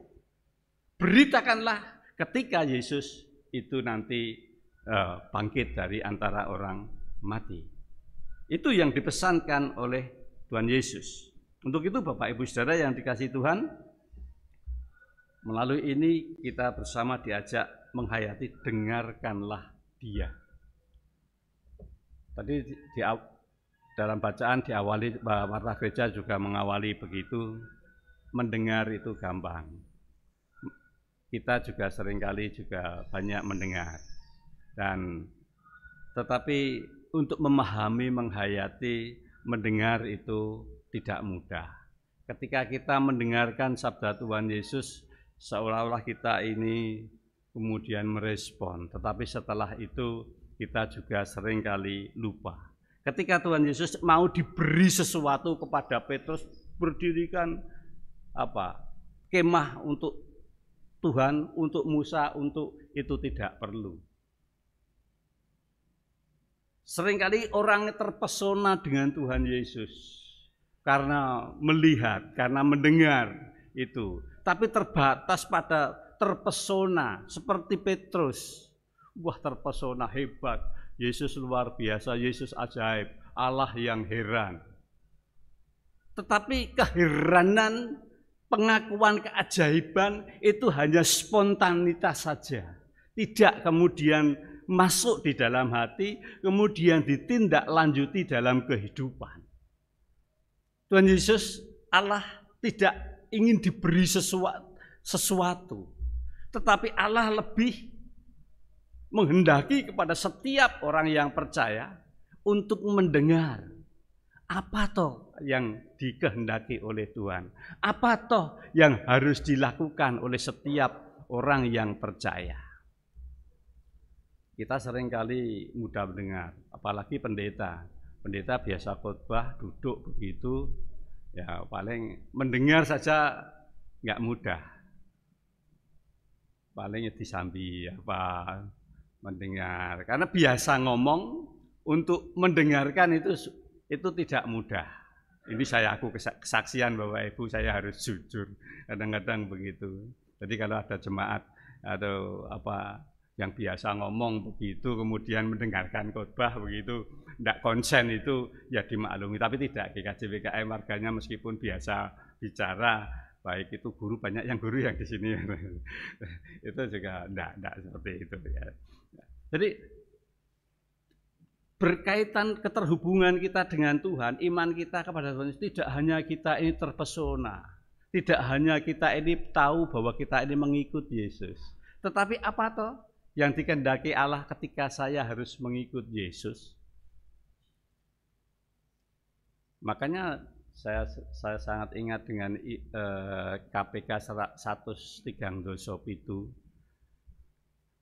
Speaker 2: Beritakanlah ketika Yesus itu nanti bangkit dari antara orang mati. Itu yang dipesankan oleh Tuhan Yesus. Untuk itu Bapak Ibu Saudara yang dikasihi Tuhan, melalui ini kita bersama diajak menghayati dengarkanlah Dia. Tadi dalam bacaan diawali, warta gereja juga mengawali begitu, mendengar itu gampang. Kita juga seringkali juga banyak mendengar. Tetapi untuk memahami, menghayati, mendengar itu tidak mudah. Ketika kita mendengarkan sabda Tuhan Yesus, seolah-olah kita ini kemudian merespon. Tetapi setelah itu kita juga seringkali lupa. Ketika Tuhan Yesus mau diberi sesuatu kepada Petrus, berdirikan kemah untuk Tuhan, untuk Musa, untuk itu tidak perlu. Seringkali orang terpesona dengan Tuhan Yesus karena melihat, karena mendengar itu. Tapi terbatas pada terpesona seperti Petrus. Wah, terpesona, hebat. Yesus luar biasa, Yesus ajaib, Allah yang heran. Tetapi keheranan, pengakuan keajaiban itu hanya spontanitas saja. Tidak kemudian masuk di dalam hati, kemudian ditindaklanjuti dalam kehidupan. Tuhan Yesus, Allah tidak ingin diberi sesuatu, tetapi Allah lebih menghendaki kepada setiap orang yang percaya untuk mendengar apa toh yang dikehendaki oleh Tuhan, apa toh yang harus dilakukan oleh setiap orang yang percaya. Kita seringkali mudah mendengar, apalagi pendeta. Pendeta biasa khotbah, duduk begitu, ya paling mendengar saja nggak mudah. Paling disambi mendengar, karena biasa ngomong, untuk mendengarkan itu tidak mudah. Ini aku kesaksian Bapak Ibu, saya harus jujur, kadang-kadang begitu. Jadi kalau ada jemaat atau yang biasa ngomong begitu, kemudian mendengarkan khotbah begitu, tidak konsen, itu ya dimaklumi. Tapi tidak, GKJ PKM warganya meskipun biasa bicara, baik itu guru, banyak yang guru yang di sini, itu juga tidak seperti itu ya. Jadi berkaitan keterhubungan kita dengan Tuhan, iman kita kepada Tuhan, tidak hanya kita ini terpesona, tidak hanya kita ini tahu bahwa kita ini mengikut Yesus, tetapi apa toh yang dikehendaki Allah ketika saya harus mengikut Yesus. Makanya saya sangat ingat dengan KPK 137,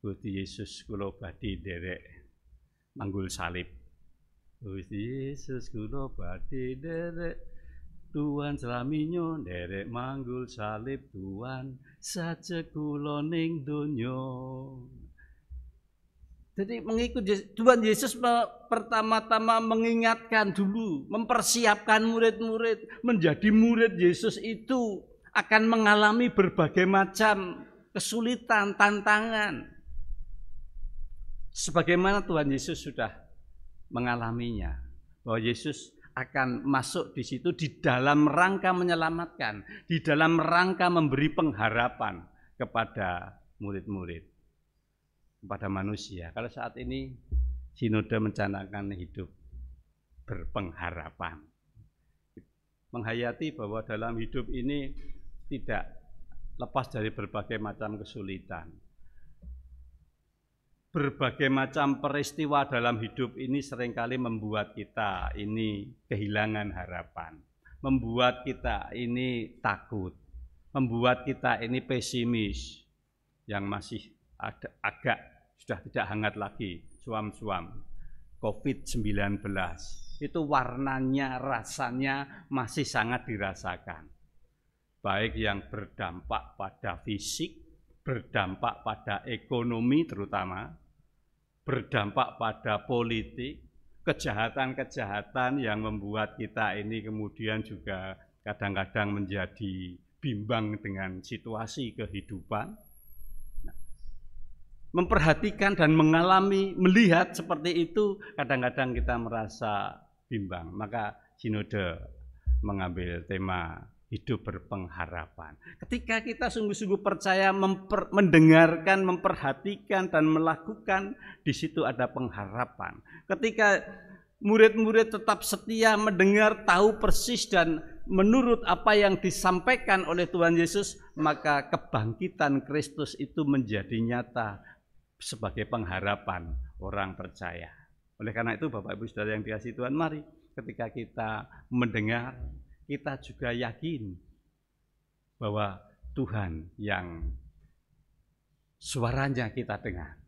Speaker 2: Gusti Yesus kula badhe nderek manggul salib. Gusti Yesus kula badhe nderek Tuhan slaminyo nderek manggul salib, Tuhan sajek kula ning donya. Jadi mengikut Tuhan Yesus pertama-tama mengingatkan dulu, mempersiapkan murid-murid. Menjadi murid Yesus itu akan mengalami berbagai macam kesulitan, tantangan. Sebagaimana Tuhan Yesus sudah mengalaminya, bahwa Yesus akan masuk di situ di dalam rangka menyelamatkan, di dalam rangka memberi pengharapan kepada murid-murid, kepada manusia. Kalau saat ini sinode mencanangkan hidup berpengharapan, menghayati bahwa dalam hidup ini tidak lepas dari berbagai macam kesulitan. Berbagai macam peristiwa dalam hidup ini seringkali membuat kita ini kehilangan harapan, membuat kita ini takut, membuat kita ini pesimis, yang masih agak sudah tidak hangat lagi, suam-suam. COVID-19 itu warnanya, rasanya masih sangat dirasakan. Baik yang berdampak pada fisik, berdampak pada ekonomi terutama, berdampak pada politik, kejahatan-kejahatan yang membuat kita ini kemudian juga kadang-kadang menjadi bimbang dengan situasi kehidupan. Memperhatikan dan melihat seperti itu, kadang-kadang kita merasa bimbang. Maka Sinode mengambil tema hidup berpengharapan. Ketika kita sungguh-sungguh percaya, mendengarkan, memperhatikan, dan melakukan, di situ ada pengharapan. Ketika murid-murid tetap setia mendengar, tahu persis, dan menurut apa yang disampaikan oleh Tuhan Yesus, maka kebangkitan Kristus itu menjadi nyata sebagai pengharapan orang percaya. Oleh karena itu, Bapak Ibu Saudara yang dikasihi Tuhan, mari ketika kita mendengar, kita juga yakin bahwa Tuhan yang suaranya kita dengar,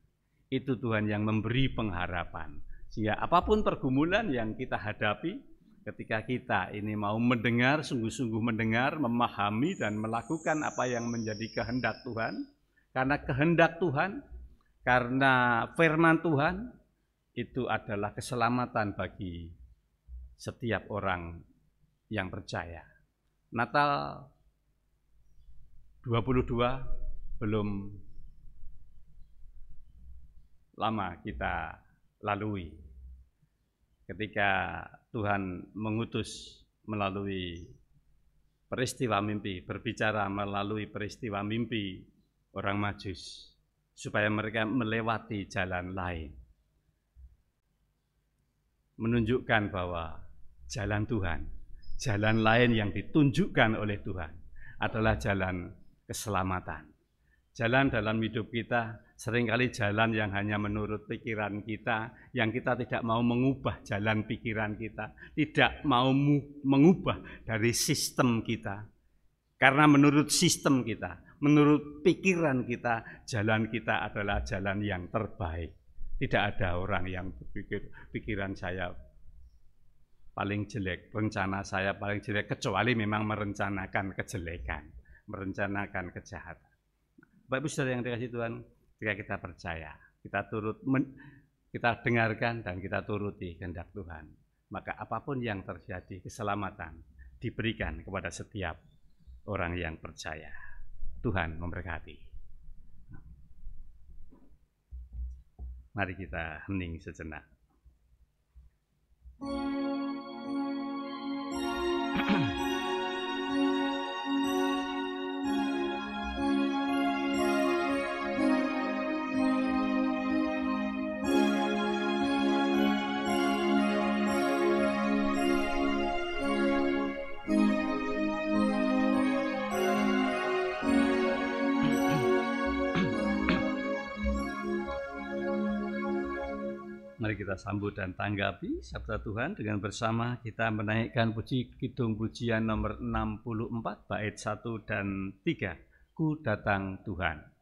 Speaker 2: itu Tuhan yang memberi pengharapan. Sehingga apapun pergumulan yang kita hadapi, ketika kita ini mau mendengar, sungguh-sungguh mendengar, memahami dan melakukan apa yang menjadi kehendak Tuhan, karena kehendak Tuhan, karena firman Tuhan, itu adalah keselamatan bagi setiap orang yang percaya. Natal 22 belum lama kita lalui. Ketika Tuhan mengutus melalui peristiwa mimpi, berbicara melalui peristiwa mimpi orang Majus, supaya mereka melewati jalan lain. Menunjukkan bahwa jalan Tuhan, jalan lain yang ditunjukkan oleh Tuhan adalah jalan keselamatan. Jalan dalam hidup kita seringkali jalan yang hanya menurut pikiran kita, yang kita tidak mau mengubah jalan pikiran kita, tidak mau mengubah dari sistem kita. Karena menurut sistem kita, menurut pikiran kita, jalan kita adalah jalan yang terbaik. Tidak ada orang yang berpikir, pikiran saya paling jelek, rencana saya paling jelek, kecuali memang merencanakan kejelekan, merencanakan kejahatan. Bapak Ibu Saudara yang dikasihi Tuhan, jika kita percaya, kita dengarkan dan kita turuti kehendak Tuhan, maka apapun yang terjadi, keselamatan diberikan kepada setiap orang yang percaya. Tuhan memberkati. Mari kita hening sejenak. Mari kita sambut dan tanggapi sabda Tuhan dengan bersama kita menaikkan kidung pujian nomor 64 bait 1 dan 3. Ku datang Tuhan.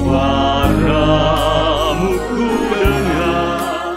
Speaker 3: Suaramu ku dengar,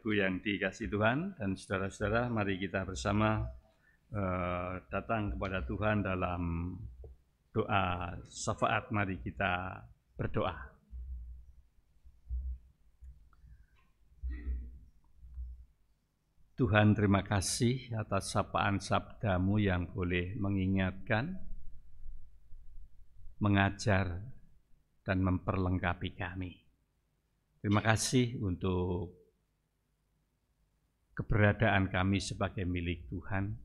Speaker 2: Ibu yang dikasihi Tuhan dan saudara-saudara, mari kita bersama datang kepada Tuhan dalam doa syafaat. Mari kita berdoa. Tuhan, terima kasih atas sapaan sabda-Mu yang boleh mengingatkan, mengajar, dan memperlengkapi kami. Terima kasih untuk keberadaan kami sebagai milik Tuhan,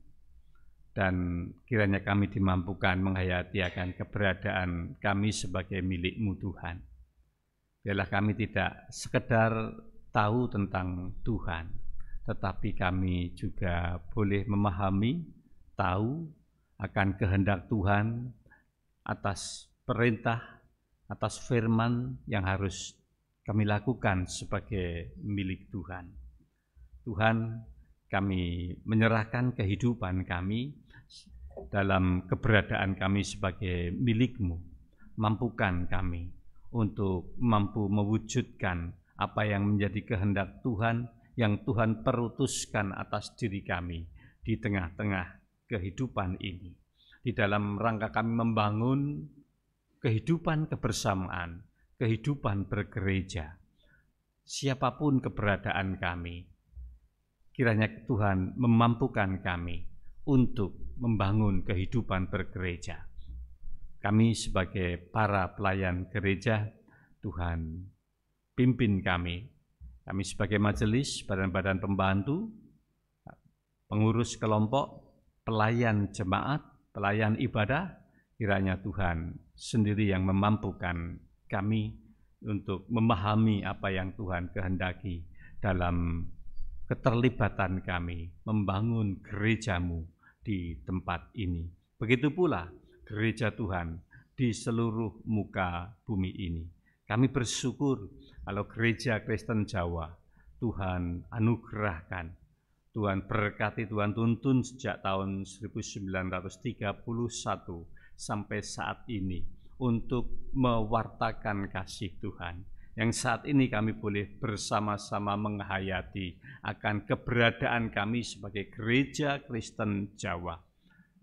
Speaker 2: dan kiranya kami dimampukan menghayati akan keberadaan kami sebagai milik-Mu Tuhan. Biarlah kami tidak sekedar tahu tentang Tuhan, tetapi kami juga boleh memahami, tahu akan kehendak Tuhan atas perintah, atas firman yang harus kami lakukan sebagai milik Tuhan. Tuhan, kami menyerahkan kehidupan kami dalam keberadaan kami sebagai milik-Mu. Mampukan kami untuk mampu mewujudkan apa yang menjadi kehendak Tuhan, yang Tuhan perutuskan atas diri kami di tengah-tengah kehidupan ini. Di dalam rangka kami membangun kehidupan kebersamaan, kehidupan bergereja, siapapun keberadaan kami, kiranya Tuhan memampukan kami untuk membangun kehidupan bergereja. Kami sebagai para pelayan gereja, Tuhan pimpin kami. Kami sebagai majelis, badan-badan pembantu, pengurus kelompok, pelayan jemaat, pelayan ibadah, kiranya Tuhan sendiri yang memampukan kami untuk memahami apa yang Tuhan kehendaki dalam keterlibatan kami membangun gereja-Mu di tempat ini. Begitu pula gereja Tuhan di seluruh muka bumi ini. Kami bersyukur kalau gereja Kristen Jawa Tuhan anugerahkan, Tuhan berkati, Tuhan tuntun sejak tahun 1931 sampai saat ini untuk mewartakan kasih Tuhan, yang saat ini kami boleh bersama-sama menghayati akan keberadaan kami sebagai gereja Kristen Jawa.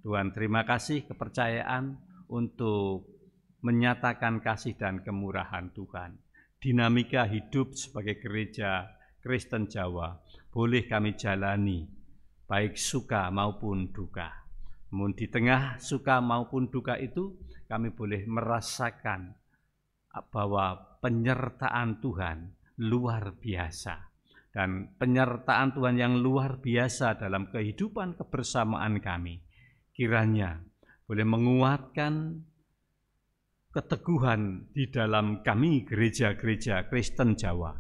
Speaker 2: Tuhan, terima kasih kepercayaan untuk menyatakan kasih dan kemurahan Tuhan. Dinamika hidup sebagai gereja Kristen Jawa boleh kami jalani, baik suka maupun duka. Namun di tengah suka maupun duka itu, kami boleh merasakan bahwa penyertaan Tuhan luar biasa. Dan penyertaan Tuhan yang luar biasa dalam kehidupan kebersamaan kami, kiranya boleh menguatkan keteguhan di dalam kami gereja-gereja Kristen Jawa,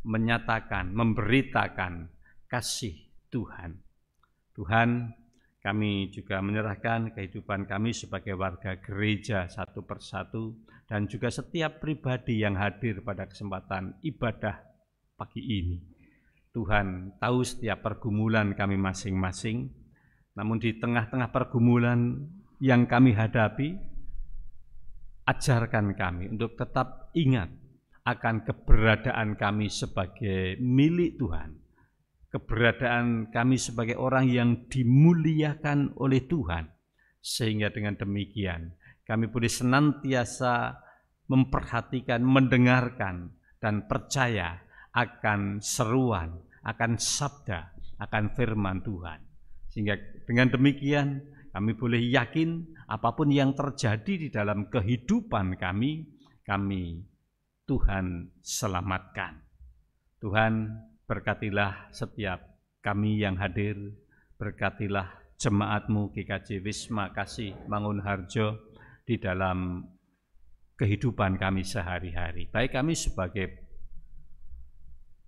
Speaker 2: menyatakan, memberitakan kasih Tuhan. Tuhan, kami juga menyerahkan kehidupan kami sebagai warga gereja satu persatu, dan juga setiap pribadi yang hadir pada kesempatan ibadah pagi ini. Tuhan tahu setiap pergumulan kami masing-masing, namun di tengah-tengah pergumulan yang kami hadapi, ajarkan kami untuk tetap ingat akan keberadaan kami sebagai milik Tuhan, keberadaan kami sebagai orang yang dimuliakan oleh Tuhan, sehingga dengan demikian kami boleh senantiasa memperhatikan, mendengarkan, dan percaya akan seruan, akan sabda, akan firman Tuhan. Sehingga dengan demikian kami boleh yakin apapun yang terjadi di dalam kehidupan kami Tuhan selamatkan. Tuhan, berkatilah setiap kami yang hadir, berkatilah jemaat-Mu GKJ Wisma Kasih Mangunharjo di dalam kehidupan kami sehari-hari. Baik kami sebagai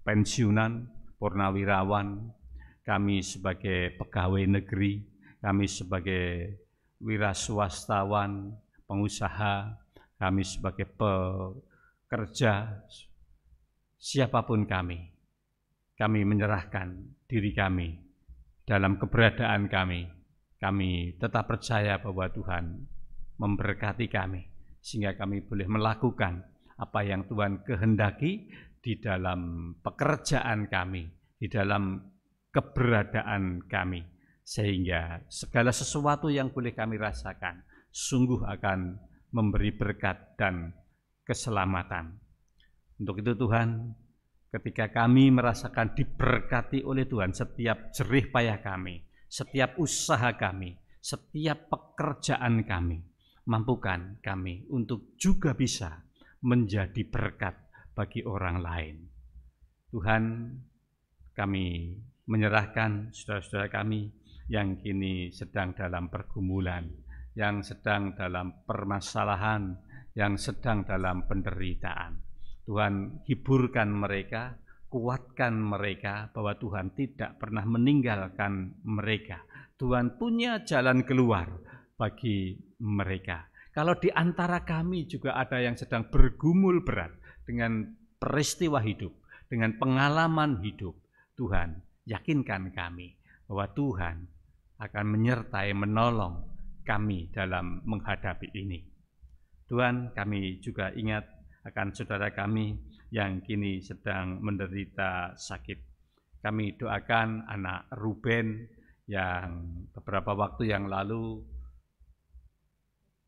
Speaker 2: pensiunan, purnawirawan, kami sebagai pegawai negeri, kami sebagai wiraswastawan, pengusaha, kami sebagai pekerja, siapapun kami menyerahkan diri kami dalam keberadaan kami tetap percaya bahwa Tuhan memberkati kami, sehingga kami boleh melakukan apa yang Tuhan kehendaki di dalam pekerjaan kami di dalam keberadaan kami, sehingga segala sesuatu yang boleh kami rasakan sungguh akan memberi berkat dan keselamatan. Untuk itu Tuhan, ketika kami merasakan diberkati oleh Tuhan setiap jerih payah kami, setiap usaha kami, setiap pekerjaan kami, mampukan kami untuk juga bisa menjadi berkat bagi orang lain. Tuhan, kami menyerahkan saudara-saudara kami yang kini sedang dalam pergumulan, yang sedang dalam permasalahan, yang sedang dalam penderitaan. Tuhan, hiburkan mereka, kuatkan mereka bahwa Tuhan tidak pernah meninggalkan mereka. Tuhan punya jalan keluar bagi mereka. Kalau di antara kami juga ada yang sedang bergumul berat dengan peristiwa hidup, dengan pengalaman hidup, Tuhan, yakinkan kami bahwa Tuhan akan menyertai, menolong kami dalam menghadapi ini. Tuhan, kami juga ingat akan saudara kami yang kini sedang menderita sakit. Kami doakan anak Ruben yang beberapa waktu yang lalu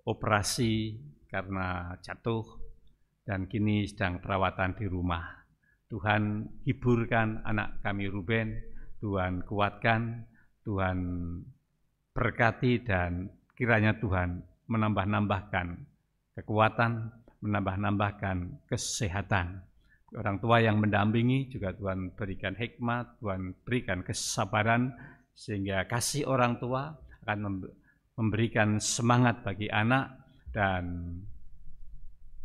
Speaker 2: operasi karena jatuh dan kini sedang perawatan di rumah. Tuhan, hiburkan anak kami Ruben, Tuhan kuatkan, Tuhan berkati, dan kiranya Tuhan menambah-nambahkan kekuatan, menambah-nambahkan kesehatan. Orang tua yang mendampingi juga Tuhan berikan hikmat, Tuhan berikan kesabaran, sehingga kasih orang tua akan memberikan semangat bagi anak dan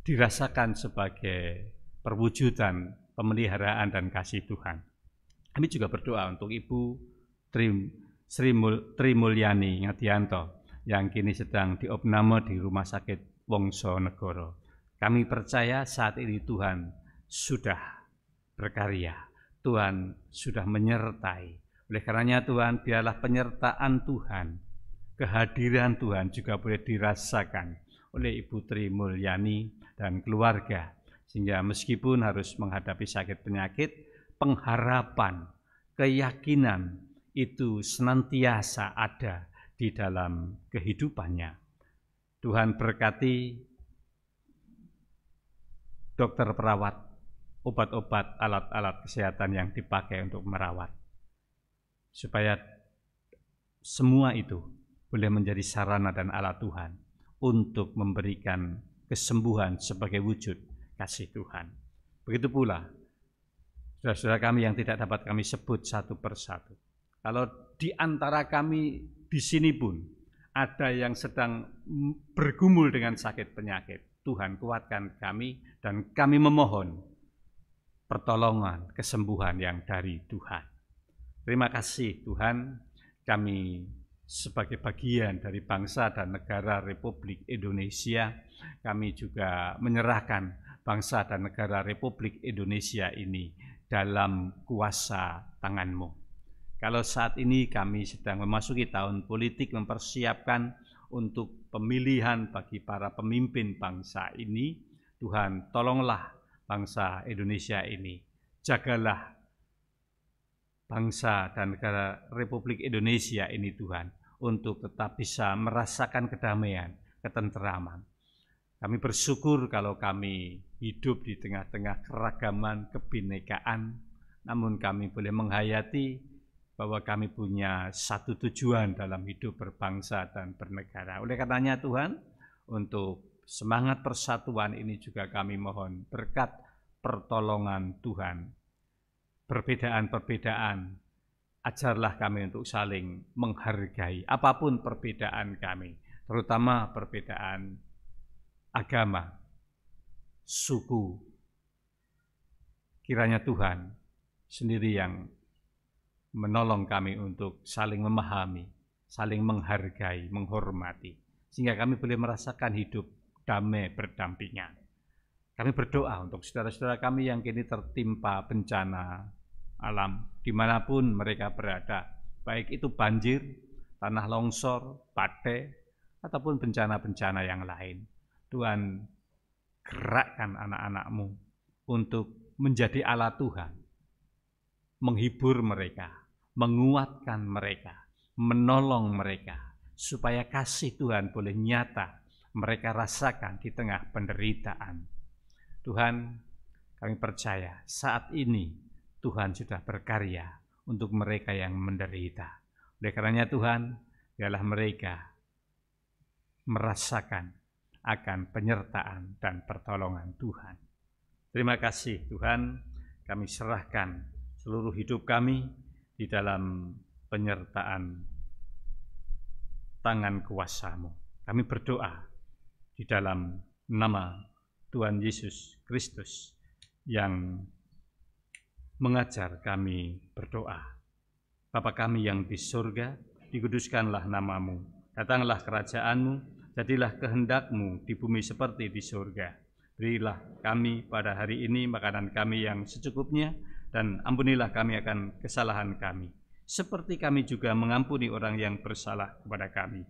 Speaker 2: dirasakan sebagai perwujudan pemeliharaan dan kasih Tuhan. Kami juga berdoa untuk Ibu Tri Mulyani Ngadianto yang kini sedang diopname di Rumah Sakit Wongsonegoro. Kami percaya saat ini Tuhan sudah berkarya, Tuhan sudah menyertai. Oleh karenanya Tuhan, biarlah penyertaan Tuhan, kehadiran Tuhan juga boleh dirasakan oleh Ibu Tri Mulyani dan keluarga, sehingga meskipun harus menghadapi sakit penyakit, pengharapan, keyakinan itu senantiasa ada di dalam kehidupannya. Tuhan berkati dokter perawat, obat-obat, alat-alat kesehatan yang dipakai untuk merawat, supaya semua itu boleh menjadi sarana dan alat Tuhan untuk memberikan kesembuhan sebagai wujud kasih Tuhan. Begitu pula saudara-saudara kami yang tidak dapat kami sebut satu persatu. Kalau di antara kami di sini pun ada yang sedang bergumul dengan sakit penyakit, Tuhan kuatkan kami dan kami memohon pertolongan, kesembuhan yang dari Tuhan. Terima kasih Tuhan, kami sebagai bagian dari bangsa dan negara Republik Indonesia, kami juga menyerahkan bangsa dan negara Republik Indonesia ini dalam kuasa tangan-Mu. Kalau saat ini kami sedang memasuki tahun politik, mempersiapkan untuk pemilihan bagi para pemimpin bangsa ini, Tuhan tolonglah bangsa Indonesia ini, jagalah bangsa dan negara Republik Indonesia ini Tuhan, untuk tetap bisa merasakan kedamaian, ketenteraman. Kami bersyukur kalau kami hidup di tengah-tengah keragaman, kebinekaan, namun kami boleh menghayati bahwa kami punya satu tujuan dalam hidup berbangsa dan bernegara. Oleh karenanya Tuhan, untuk semangat persatuan ini juga kami mohon berkat pertolongan Tuhan. Perbedaan-perbedaan, ajarlah kami untuk saling menghargai apapun perbedaan kami, terutama perbedaan agama, suku. Kiranya Tuhan sendiri yang menolong kami untuk saling memahami, saling menghargai, menghormati, sehingga kami boleh merasakan hidup damai berdampingan. Kami berdoa untuk saudara-saudara kami yang kini tertimpa bencana alam, dimanapun mereka berada, baik itu banjir, tanah longsor, badai, ataupun bencana-bencana yang lain. Tuhan, gerakkan anak-anak-Mu untuk menjadi alat Tuhan
Speaker 5: menghibur mereka, menguatkan mereka, menolong mereka, supaya kasih Tuhan boleh nyata mereka rasakan di tengah penderitaan. Tuhan, kami percaya saat ini Tuhan sudah berkarya untuk mereka yang menderita. Oleh karenanya Tuhan, biarlah mereka merasakan akan penyertaan dan pertolongan Tuhan. Terima kasih Tuhan, kami serahkan seluruh hidup kami di dalam penyertaan tangan kuasa-Mu. Kami berdoa di dalam nama Tuhan Yesus Kristus yang mengajar kami berdoa. Bapa kami yang di surga, dikuduskanlah nama-Mu, datanglah kerajaan-Mu, jadilah kehendak-Mu di bumi seperti di surga. Berilah kami pada hari ini makanan kami yang secukupnya, dan ampunilah kami akan kesalahan kami, seperti kami juga mengampuni orang yang bersalah kepada kami.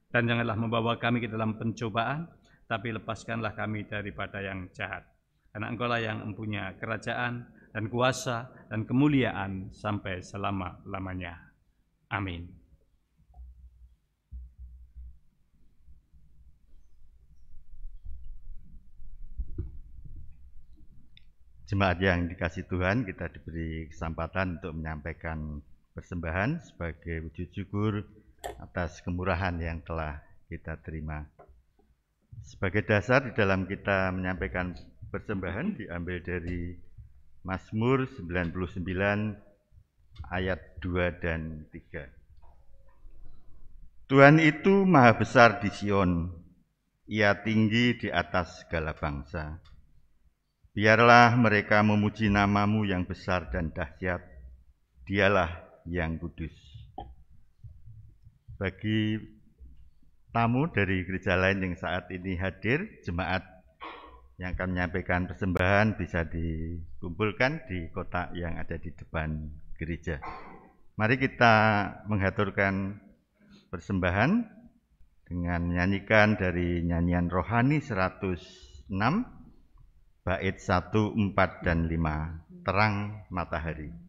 Speaker 5: Dan janganlah membawa kami ke dalam pencobaan, tapi lepaskanlah kami daripada yang jahat. Karena Engkau-lah yang mempunyai kerajaan dan kuasa dan kemuliaan sampai selama-lamanya. Amin.
Speaker 8: Jemaat yang dikasihi Tuhan, kita diberi kesempatan untuk menyampaikan persembahan sebagai wujud syukur atas kemurahan yang telah kita terima. Sebagai dasar di dalam kita menyampaikan persembahan diambil dari Mazmur 99 ayat 2 dan 3. Tuhan itu maha besar di Sion, Ia tinggi di atas segala bangsa. Biarlah mereka memuji nama-Mu yang besar dan dahsyat, Dialah yang kudus. Bagi tamu dari gereja lain yang saat ini hadir, jemaat yang akan menyampaikan persembahan bisa dikumpulkan di kotak yang ada di depan gereja. Mari kita menghaturkan persembahan dengan menyanyikan dari nyanyian rohani 106, bait 1, 4, dan 5, Terang Matahari.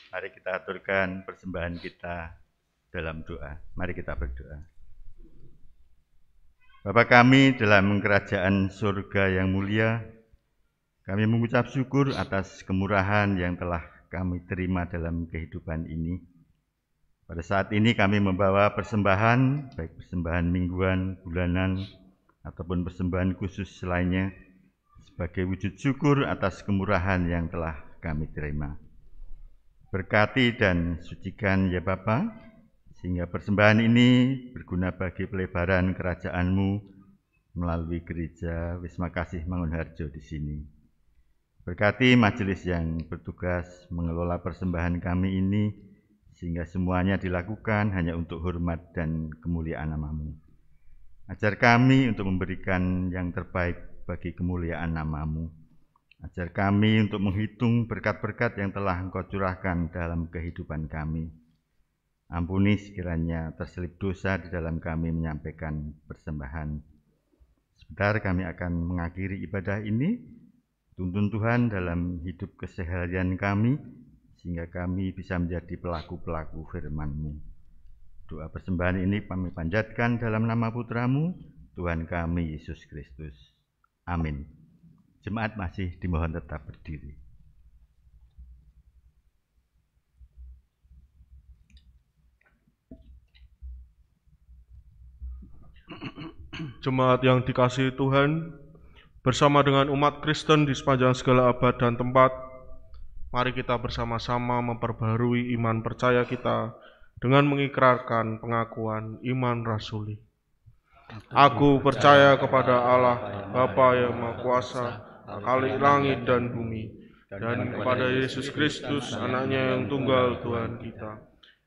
Speaker 8: Mari kita aturkan persembahan kita dalam doa. Mari kita berdoa. Bapa kami dalam kerajaan surga yang mulia, kami mengucap syukur atas kemurahan yang telah kami terima dalam kehidupan ini. Pada saat ini kami membawa persembahan, baik persembahan mingguan, bulanan, ataupun persembahan khusus lainnya, sebagai wujud syukur atas kemurahan yang telah kami terima. Berkati dan sucikan ya Bapa, sehingga persembahan ini berguna bagi pelebaran kerajaan-Mu melalui gereja Wisma Kasih Mangunharjo di sini. Berkati majelis yang bertugas mengelola persembahan kami ini, sehingga semuanya dilakukan hanya untuk hormat dan kemuliaan nama-Mu. Ajar kami untuk memberikan yang terbaik bagi kemuliaan nama-Mu. Ajar kami untuk menghitung berkat-berkat yang telah Engkau curahkan dalam kehidupan kami. Ampuni sekiranya terselip dosa di dalam kami menyampaikan persembahan. Sebentar kami akan mengakhiri ibadah ini. Tuntun Tuhan dalam hidup keseharian kami, sehingga kami bisa menjadi pelaku-pelaku firman-Mu. Doa persembahan ini kami panjatkan dalam nama Putra-Mu, Tuhan kami Yesus Kristus. Amin. Jemaat masih dimohon tetap berdiri.
Speaker 9: Jemaat yang dikasihi Tuhan, bersama dengan umat Kristen di sepanjang segala abad dan tempat, mari kita bersama-sama memperbaharui iman percaya kita dengan mengikrarkan pengakuan iman rasuli. Aku percaya kepada Allah, Bapa yang Maha Kuasa, Khalik langit dan bumi, dan kepada Yesus Kristus, anaknya yang tunggal Tuhan kita,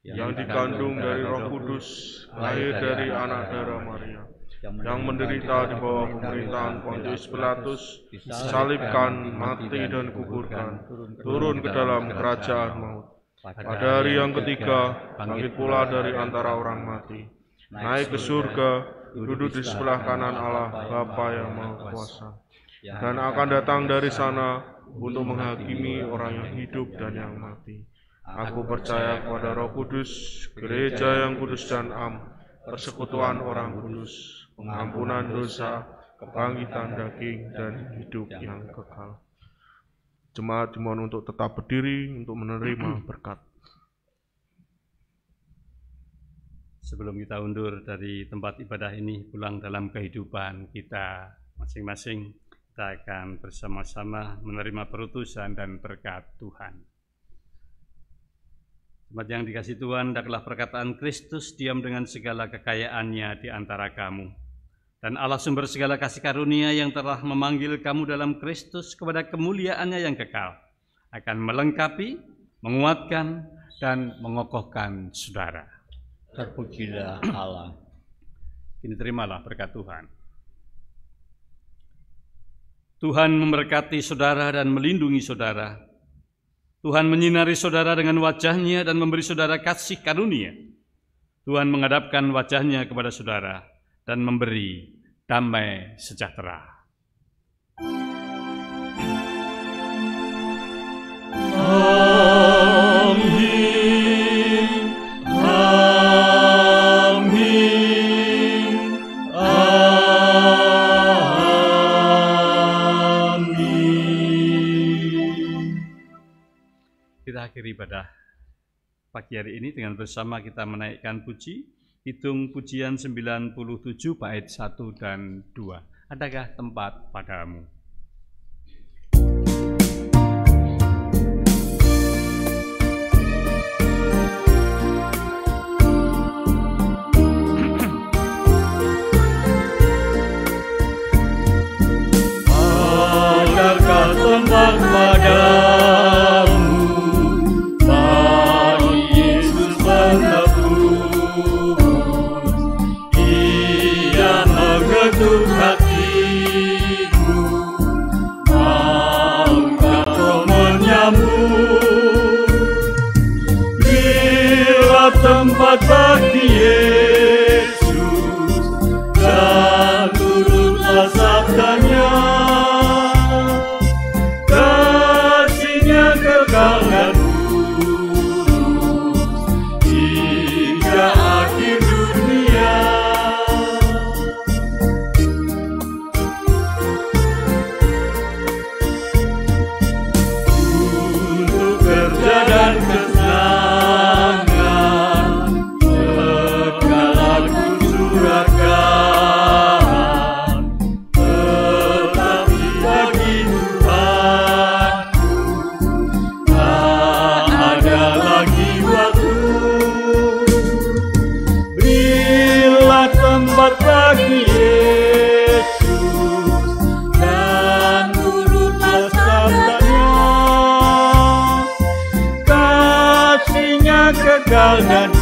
Speaker 9: yang dikandung dari Roh Kudus, lahir dari anak darah Maria, yang menderita di bawah pemerintahan Pontius Pilatus, disalibkan, mati dan kuburkan, turun ke dalam kerajaan maut. Pada hari yang ketiga, bangkit pula dari antara orang mati, naik ke surga, duduk di sebelah kanan Allah, Bapa yang Maha Kuasa, dan akan datang dari sana untuk menghakimi orang yang hidup dan yang mati. Aku percaya kepada Roh Kudus, gereja yang kudus dan am, persekutuan orang kudus, pengampunan dosa, kebangkitan daging, dan hidup yang kekal. Jemaat dimohon untuk tetap berdiri untuk menerima berkat.
Speaker 5: Sebelum kita undur dari tempat ibadah ini, pulang dalam kehidupan kita masing-masing, kita akan bersama-sama menerima perutusan dan berkat Tuhan. Jemaat yang dikasihi Tuhan, hendaklah perkataan Kristus diam dengan segala kekayaannya di antara kamu. Dan Allah sumber segala kasih karunia yang telah memanggil kamu dalam Kristus kepada kemuliaannya yang kekal, akan melengkapi, menguatkan, dan mengokohkan saudara.
Speaker 3: Terpujilah Allah.
Speaker 5: Ini terimalah berkat Tuhan. Tuhan memberkati saudara dan melindungi saudara. Tuhan menyinari saudara dengan wajah-Nya dan memberi saudara kasih karunia. Tuhan menghadapkan wajah-Nya kepada saudara dan memberi damai sejahtera.
Speaker 3: Amin. Amin. Amin.
Speaker 5: Kita akhiri ibadah pagi hari ini dengan bersama kita menaikkan puji, hitung pujian 97 bait 1 dan 2. Adakah tempat padamu?
Speaker 3: Adakah tempat padamu, bagi Yesus menebus. Ia mengetuk hatimu, maukah kau menyambut? Bila tempat bagi Yesus, dan turutlah sabdanya. Kekal dan tulus hingga akhir dunia. Untuk kerja dan kesenangan jangan